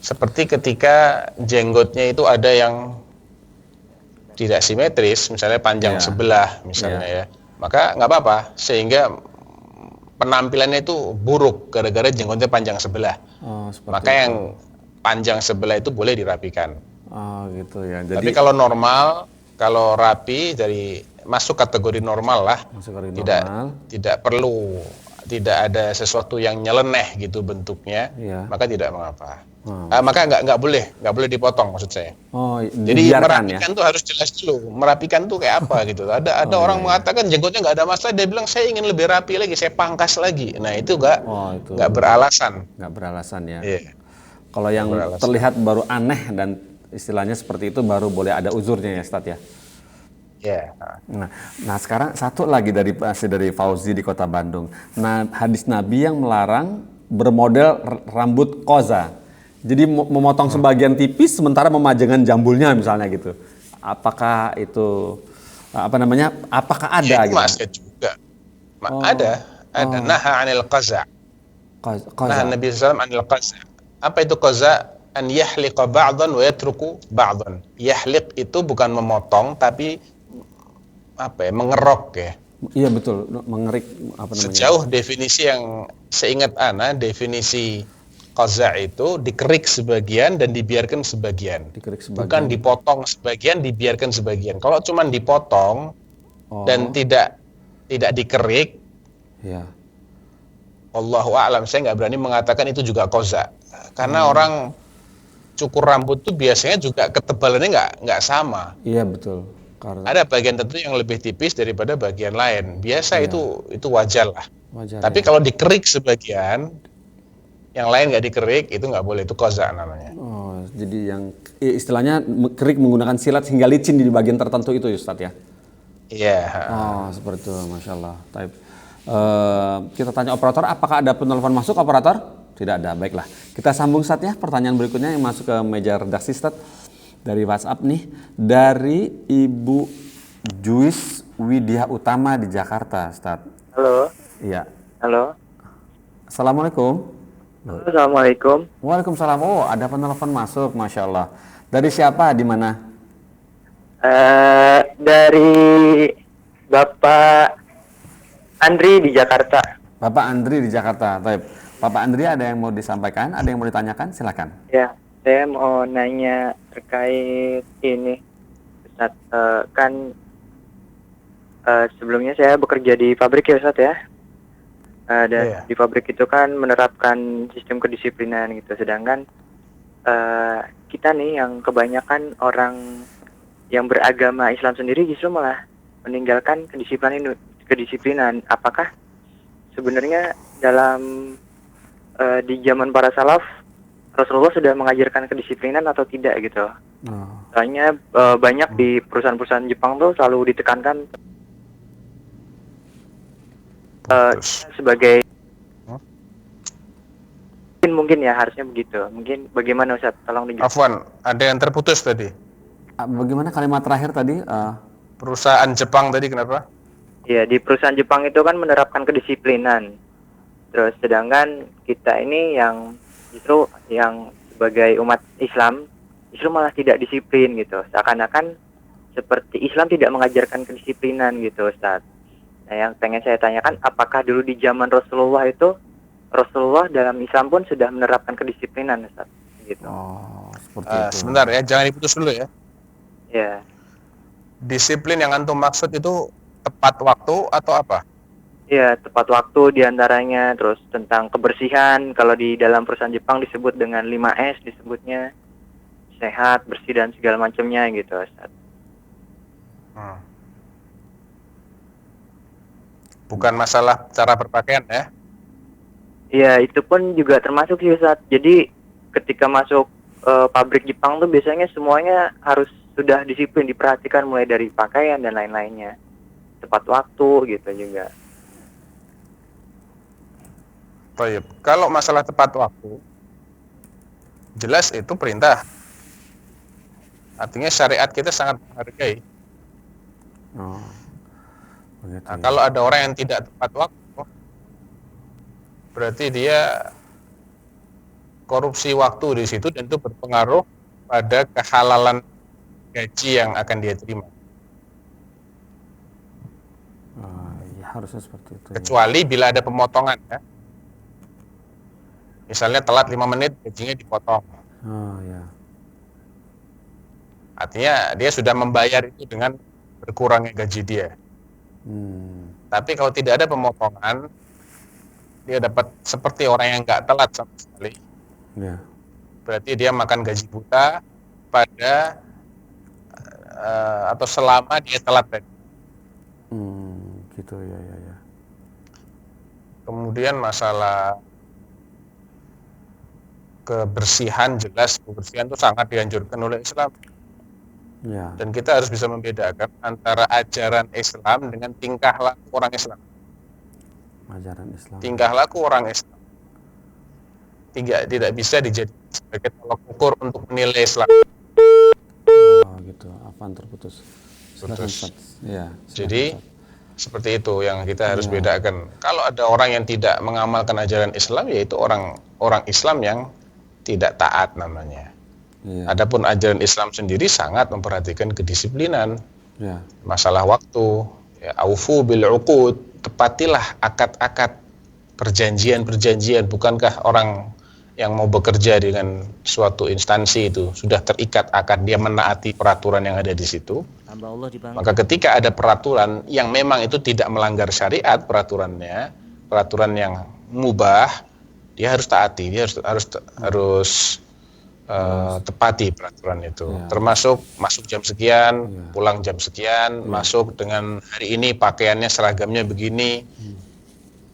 Seperti ketika jenggotnya itu ada yang tidak simetris, misalnya panjang sebelah misalnya ya, maka nggak apa-apa, sehingga penampilannya itu buruk gara-gara jenggotnya panjang sebelah. Maka yang panjang sebelah itu boleh dirapikan. Gitu ya. Tapi kalau normal, kalau rapi masuk kategori normal lah. Tidak perlu, tidak ada sesuatu yang nyeleneh gitu bentuknya, maka tidak mengapa. Maka nggak boleh dipotong maksud saya. Jadi merapikan tuh harus jelas dulu. Merapikan tuh kayak apa gitu. Ada orang mengatakan jenggotnya nggak ada masalah, dia bilang saya ingin lebih rapi lagi, saya pangkas lagi. Nah itu nggak beralasan. Nggak beralasan ya. Kalau yang terlihat baru aneh dan istilahnya seperti itu baru boleh ada uzurnya ya Ustadz ya. Nah sekarang satu lagi dari Fauzi di Kota Bandung. Nah hadis Nabi yang melarang bermodel rambut koza. Jadi memotong sebagian tipis sementara memajangkan jambulnya misalnya gitu. Apakah itu apakah ada gitu? Masih juga. Ada naha 'anil qaza. Nah Nabi SAW anil qaza. Apa itu qaza? An yahliqa ba'dhan wa yatruku ba'dhan. Yahliq itu bukan memotong tapi mengerok ya. Iya betul, mengerik Sejauh definisi yang seingat ana, definisi qaza itu dikerik sebagian dan dibiarkan sebagian. Bukan dipotong sebagian, dibiarkan sebagian. Kalau cuma dipotong dan tidak dikerik, Allahu a'lam, saya nggak berani mengatakan itu juga qaza. Karena orang cukur rambut tuh biasanya juga ketebalannya nggak sama. Iya betul. Karena Ada bagian tertentu yang lebih tipis daripada bagian lain. Biasa Iya. itu wajar lah. wajar Tapi ya. kalau dikerik sebagian, yang lain nggak dikerik, itu nggak boleh. Itu koza namanya. Oh, jadi yang istilahnya kerik menggunakan silat hingga licin di bagian tertentu itu ya Ustadz ya? Iya. Oh, seperti itu, Masya Allah. Taib. Kita tanya operator, apakah ada penelpon masuk operator? Tidak ada, baiklah. Kita sambung Ustadz ya, pertanyaan berikutnya yang masuk ke meja redaksi Ustadz. Dari WhatsApp nih, dari Ibu Juis Widya Utama di Jakarta, Ustadz. Halo, Iya. halo. Assalamualaikum. Assalamualaikum. Waalaikumsalam. Oh, ada penelpon masuk, Masya Allah. Dari siapa, di mana? Dari Bapak Andri di Jakarta. Bapak Andri di Jakarta. Taib. Bapak Andri ada yang mau disampaikan, ada yang mau ditanyakan, silakan. Ya, saya mau nanya terkait ini, Ustaz. Sebelumnya saya bekerja di pabrik ya, Ustaz ya. Dan Iya. di pabrik itu kan menerapkan sistem kedisiplinan gitu. Sedangkan kita nih yang kebanyakan orang yang beragama Islam sendiri justru malah meninggalkan kedisiplinan. Apakah sebenarnya dalam di zaman para salaf Rasulullah sudah mengajarkan kedisiplinan atau tidak gitu? Oh. Soalnya banyak di perusahaan-perusahaan Jepang tuh selalu ditekankan Terus. sebagai mungkin ya harusnya begitu. Mungkin bagaimana Ustaz? Tolong dijelaskan. Afwan, ada yang terputus tadi. Bagaimana kalimat terakhir tadi? Perusahaan Jepang tadi kenapa? Ya, di perusahaan Jepang itu kan menerapkan kedisiplinan. Terus sedangkan kita ini yang justru yang sebagai umat Islam justru malah tidak disiplin gitu. Seakan-akan seperti Islam tidak mengajarkan kedisiplinan gitu, Ustaz. Nah, yang pengen saya tanyakan, apakah dulu di zaman Rasulullah itu Rasulullah dalam Islam pun sudah menerapkan kedisiplinan, Ustaz? Gitu. Oh, seperti itu. Sebentar ya, jangan diputus dulu ya. Ya. Disiplin yang antum maksud itu tepat waktu atau apa? Ya, tepat waktu diantaranya, terus tentang kebersihan, kalau di dalam perusahaan Jepang disebut dengan 5S, disebutnya sehat, bersih, dan segala macamnya gitu, Ustaz. Bukan masalah cara berpakaian ya? Iya, itu pun juga termasuk sih, Ustaz. Jadi ketika masuk pabrik Jepang tuh biasanya semuanya harus sudah disiplin, diperhatikan mulai dari pakaian dan lain-lainnya. Tepat waktu gitu juga. Baik. Kalau masalah tepat waktu, jelas itu perintah. Artinya syariat kita sangat menghargai. Oh, begitu. Nah, Ya. kalau ada orang yang tidak tepat waktu, berarti dia korupsi waktu di situ dan itu berpengaruh pada kehalalan gaji yang akan dia terima. Ya, harusnya seperti itu. Ya. Kecuali bila ada pemotongan ya. Misalnya telat 5 menit, gajinya dipotong. Oh ya. Artinya dia sudah membayar itu dengan berkurangnya gaji dia. Tapi kalau tidak ada pemotongan, dia dapat seperti orang yang nggak telat sama sekali. Ya. Berarti dia makan gaji buta pada atau selama dia telat tadi. Gitu ya. Kemudian masalah kebersihan, jelas kebersihan itu sangat dianjurkan oleh Islam. Ya. Dan kita harus bisa membedakan antara ajaran Islam dengan tingkah laku orang Islam. Ajaran Islam. Tingkah laku orang Islam tidak bisa dijadikan sebagai tolak ukur untuk menilai Islam. Oh gitu. Apaan terputus? Silakan, Putus. Ustaz. Ya. Jadi seperti itu yang kita harus bedakan. Kalau ada orang yang tidak mengamalkan ajaran Islam, yaitu orang Islam yang tidak taat namanya. Ya. Adapun ajaran Islam sendiri sangat memperhatikan kedisiplinan, Ya. masalah waktu, ya, aufu bil uqud, tepatilah akad-akad, perjanjian-perjanjian. Bukankah orang yang mau bekerja dengan suatu instansi itu sudah terikat akad, dia menaati peraturan yang ada di situ? Maka ketika ada peraturan yang memang itu tidak melanggar syariat, peraturan yang mubah, dia harus taati, dia harus tepati peraturan itu. Ya. Termasuk masuk jam sekian, pulang jam sekian, masuk dengan hari ini pakaiannya seragamnya begini,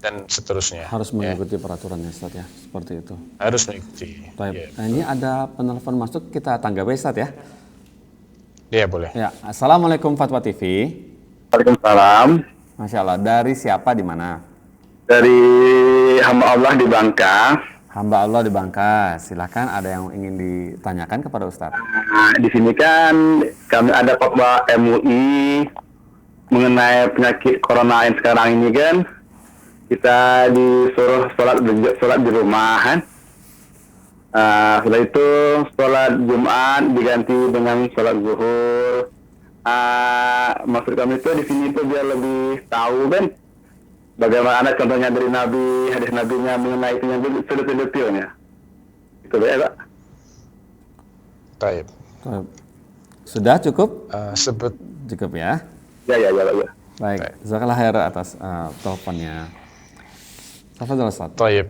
dan seterusnya. Harus mengikuti peraturannya Ustaz ya, seperti itu. Harus mengikuti. Baik. Ya. Nah, ini ada penelpon masuk, kita tanggapi Ustaz ya. Ya, boleh. Ya, Assalamualaikum Fatwa TV. Waalaikumsalam. Masya Allah, dari siapa di mana? Dari hamba Allah di Bangka. Hamba Allah di Bangka. Silakan, ada yang ingin ditanyakan kepada Ustadz. Nah, di sini kan kami ada fatwa MUI mengenai penyakit corona yang sekarang ini kan. Kita disuruh sholat di rumah kan. Setelah itu sholat Jumat diganti dengan sholat zuhur. Maksud kami itu di sini itu biar lebih tahu kan bagaimana contohnya dari Nabi, hadis Nabinya mengenai itu yang detail-detailnya. Itu ya Pak. Baik. Sudah cukup? Cukup ya? Ya. Baik, jazakallah khair atas teleponnya. Tafadhol Ustaz. Baik.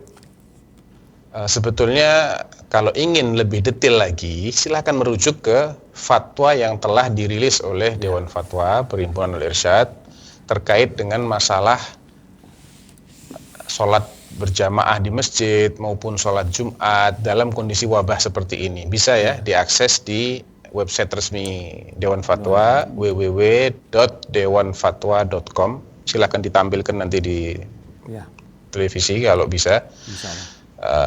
Sebetulnya kalau ingin lebih detail lagi, silakan merujuk ke fatwa yang telah dirilis oleh Dewan Fatwa Perhimpunan Al-Irsyad terkait dengan masalah sholat berjamaah di masjid maupun sholat Jumat dalam kondisi wabah seperti ini. Bisa ya diakses di website resmi Dewan Fatwa www.dewanfatwa.com. Silakan ditampilkan nanti di televisi kalau bisa.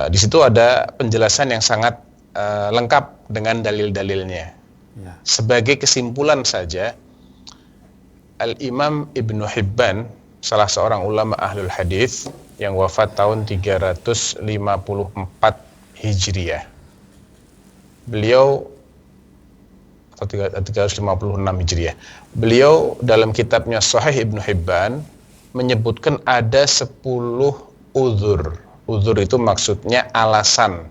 Di situ ada penjelasan yang sangat lengkap dengan dalil-dalilnya. Sebagai kesimpulan saja, Al-Imam Ibnu Hibban, salah seorang ulama ahlul hadis yang wafat tahun 354 Hijriah. Beliau atau 356 Hijriah. Beliau dalam kitabnya Sahih Ibnu Hibban menyebutkan ada 10 uzur. Uzur itu maksudnya alasan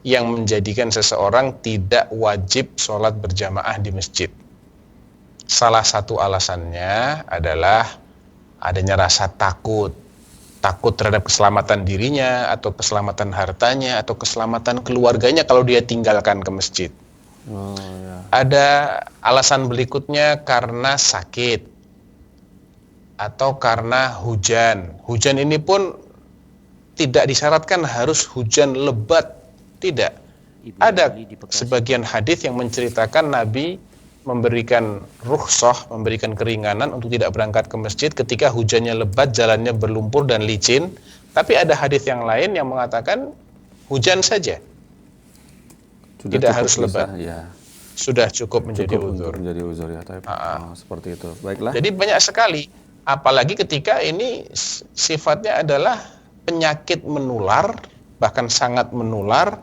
yang menjadikan seseorang tidak wajib sholat berjamaah di masjid. Salah satu alasannya adalah adanya rasa takut terhadap keselamatan dirinya atau keselamatan hartanya atau keselamatan keluarganya kalau dia tinggalkan ke masjid. Ada alasan berikutnya karena sakit atau karena hujan. Hujan ini pun tidak disyaratkan harus hujan lebat, tidak. Ada sebagian hadis yang menceritakan Nabi memberikan rukhsah, memberikan keringanan untuk tidak berangkat ke masjid ketika hujannya lebat, jalannya berlumpur dan licin. Tapi ada hadis yang lain yang mengatakan hujan saja, tidak harus lebat. Sudah cukup menjadi uzur. Seperti itu. Baiklah. Jadi banyak sekali, apalagi ketika ini sifatnya adalah penyakit menular, bahkan sangat menular,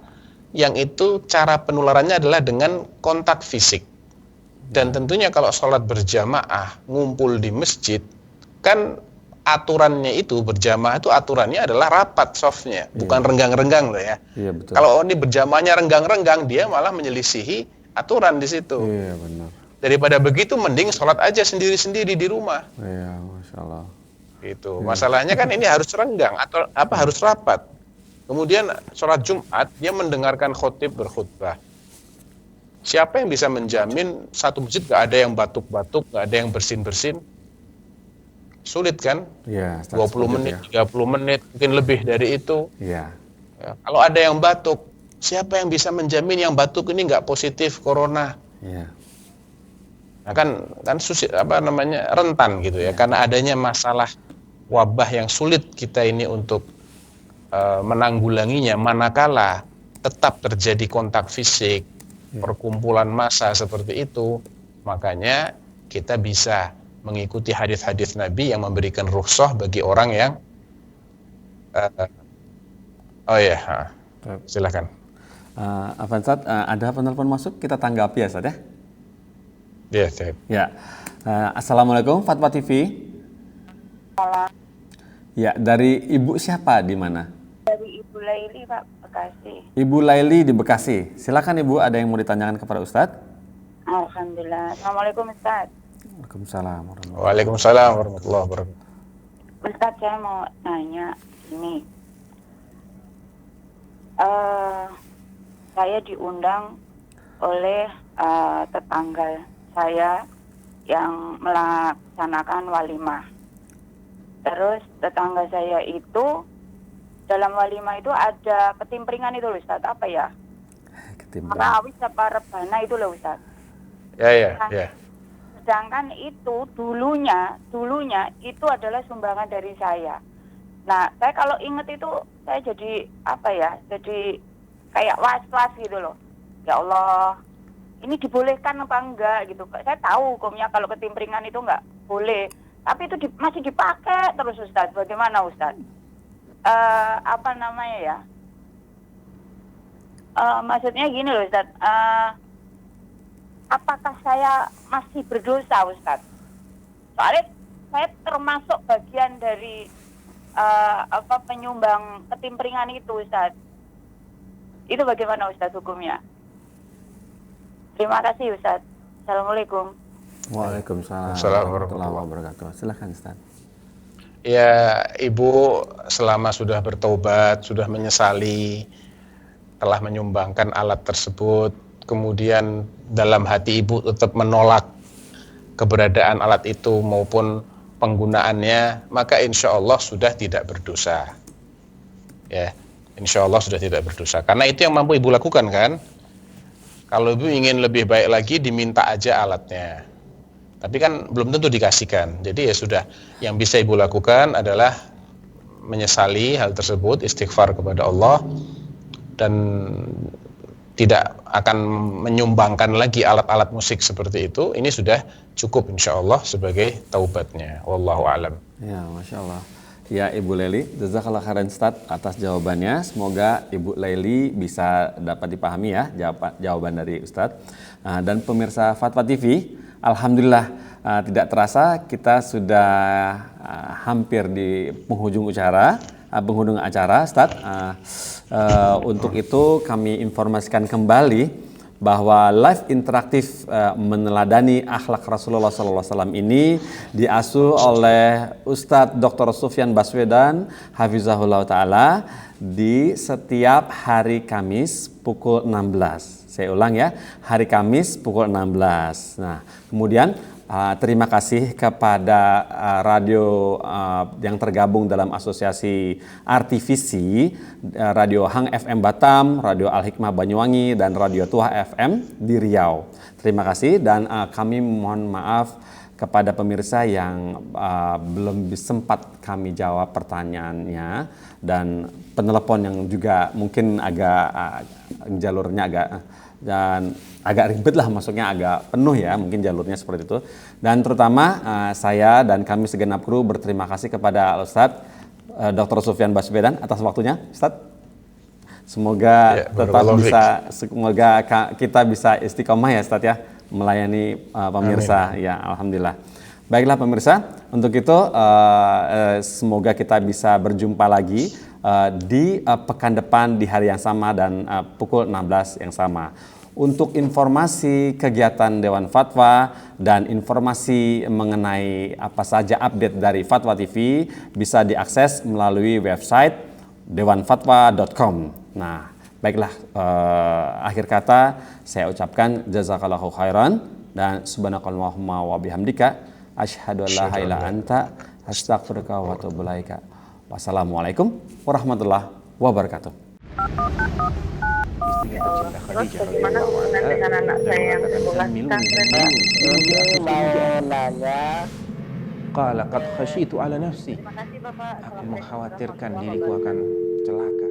yang itu cara penularannya adalah dengan kontak fisik. Dan tentunya kalau sholat berjamaah, ngumpul di masjid, kan aturannya itu berjamaah itu aturannya adalah rapat softnya, bukan renggang-renggang loh ya. Betul. Kalau ini berjamaahnya renggang-renggang, dia malah menyelisihi aturan di situ. Benar. Daripada begitu, mending sholat aja sendiri-sendiri di rumah. Masya Allah. Itu masalahnya kan ini harus renggang atau harus rapat. Kemudian sholat Jumat dia mendengarkan khotib berkhutbah. Siapa yang bisa menjamin satu masjid gak ada yang batuk-batuk, gak ada yang bersin-bersin? Sulit kan? 20 menit, 30 menit, mungkin lebih dari itu. Ya, kalau ada yang batuk, siapa yang bisa menjamin yang batuk ini gak positif corona? Nah, kan rentan gitu ya, karena adanya masalah wabah yang sulit kita ini untuk menanggulanginya, manakala tetap terjadi kontak fisik, perkumpulan massa seperti itu, makanya kita bisa mengikuti hadis-hadis Nabi yang memberikan rukhsah bagi orang yang silakan. Ustaz, ada penelpon masuk, kita tanggapi ya Ustaz ya. Ya. Assalamualaikum Fatwa TV. Ya, dari Ibu siapa di mana? Dari Ibu Laili, Pak, Bekasi. Ibu Laili di Bekasi. Silakan Ibu, ada yang mau ditanyakan kepada Ustadz? Alhamdulillah. Assalamualaikum Ustadz. Waalaikumsalam warahmatullahi wabarakatuh. Ustadz, saya mau nanya ini. saya diundang oleh tetangga saya yang melaksanakan walimah. Terus tetangga saya itu dalam walimah itu ada ketimpringan itu loh Ustaz, apa ya? Maka awis apa rebana itu loh Ustaz. Ya. Sedangkan itu dulunya itu adalah sumbangan dari saya. Nah, saya kalau inget itu saya jadi apa ya? Jadi kayak was-was gitu loh. Ya Allah, ini dibolehkan apa enggak gitu. Saya tahu hukumnya kalau ketimpringan itu enggak boleh. Tapi itu masih dipakai terus Ustaz. Bagaimana Ustaz? Apa namanya ya? Maksudnya gini loh Ustaz. Apakah saya masih berdosa Ustaz? Soalnya saya termasuk bagian dari penyumbang ketimpringan itu Ustaz. Itu bagaimana Ustaz hukumnya? Terima kasih Ustaz. Assalamualaikum. Waalaikumsalam warahmatullahi wabarakatuh. Silakan Ustaz. Ya, Ibu selama sudah bertaubat, sudah menyesali telah menyumbangkan alat tersebut, kemudian dalam hati Ibu tetap menolak keberadaan alat itu maupun penggunaannya, maka insya Allah sudah tidak berdosa. Ya, insya Allah sudah tidak berdosa. Karena itu yang mampu Ibu lakukan kan? Kalau Ibu ingin lebih baik lagi, diminta aja alatnya. Tapi kan belum tentu dikasihkan. Jadi ya sudah, yang bisa Ibu lakukan adalah menyesali hal tersebut, istighfar kepada Allah, dan tidak akan menyumbangkan lagi alat-alat musik seperti itu. Ini sudah cukup insya Allah sebagai taubatnya. Wallahu a'lam. Ya, Masya Allah. Ya, Ibu Leli, jazakallah khairan Ustaz atas jawabannya. Semoga Ibu Leli bisa dapat dipahami ya jawaban dari Ustaz. Dan pemirsa Fatwa TV, alhamdulillah tidak terasa kita sudah hampir di penghujung acara Ustaz. Untuk itu kami informasikan kembali bahwa live interaktif meneladani akhlak Rasulullah SAW ini diasuh oleh Ustadz Dr. Sufyan Baswedan Hafizahullah Ta'ala di setiap hari Kamis pukul 16. Saya ulang ya, hari Kamis pukul 16. Nah, kemudian terima kasih kepada radio yang tergabung dalam asosiasi RTVC, Radio Hang FM Batam, Radio Al Hikmah Banyuwangi, dan Radio Tuha FM di Riau. Terima kasih dan kami mohon maaf kepada pemirsa yang belum sempat kami jawab pertanyaannya, dan penelepon yang juga mungkin agak jalurnya agak ribet lah, maksudnya agak penuh ya mungkin jalurnya seperti itu. Dan terutama saya dan kami segenap kru berterima kasih kepada Ustadz Dr. Sufyan Baswedan atas waktunya Ustadz. Semoga semoga kita bisa istiqomah ya Ustadz ya melayani pemirsa. Amin. Ya, alhamdulillah. Baiklah pemirsa, untuk itu semoga kita bisa berjumpa lagi di pekan depan di hari yang sama dan pukul 16 yang sama. Untuk informasi kegiatan Dewan Fatwa dan informasi mengenai apa saja update dari Fatwa TV bisa diakses melalui website dewanfatwa.com. Nah, baiklah, akhir kata saya ucapkan jazakallahu khairan dan subhanakallahumma wa bihamdika asyhadu an la ilaha illa anta astaghfiruka wa atubu ilaika. Wassalamualaikum warahmatullahi wabarakatuh. Terus bagaimana hubungan dengan anak saya yang sekolah pesantren? Qala qad khasyitu ala nafsi. Terima kasih Bapak. Aku mengkhawatirkan diriku akan celaka.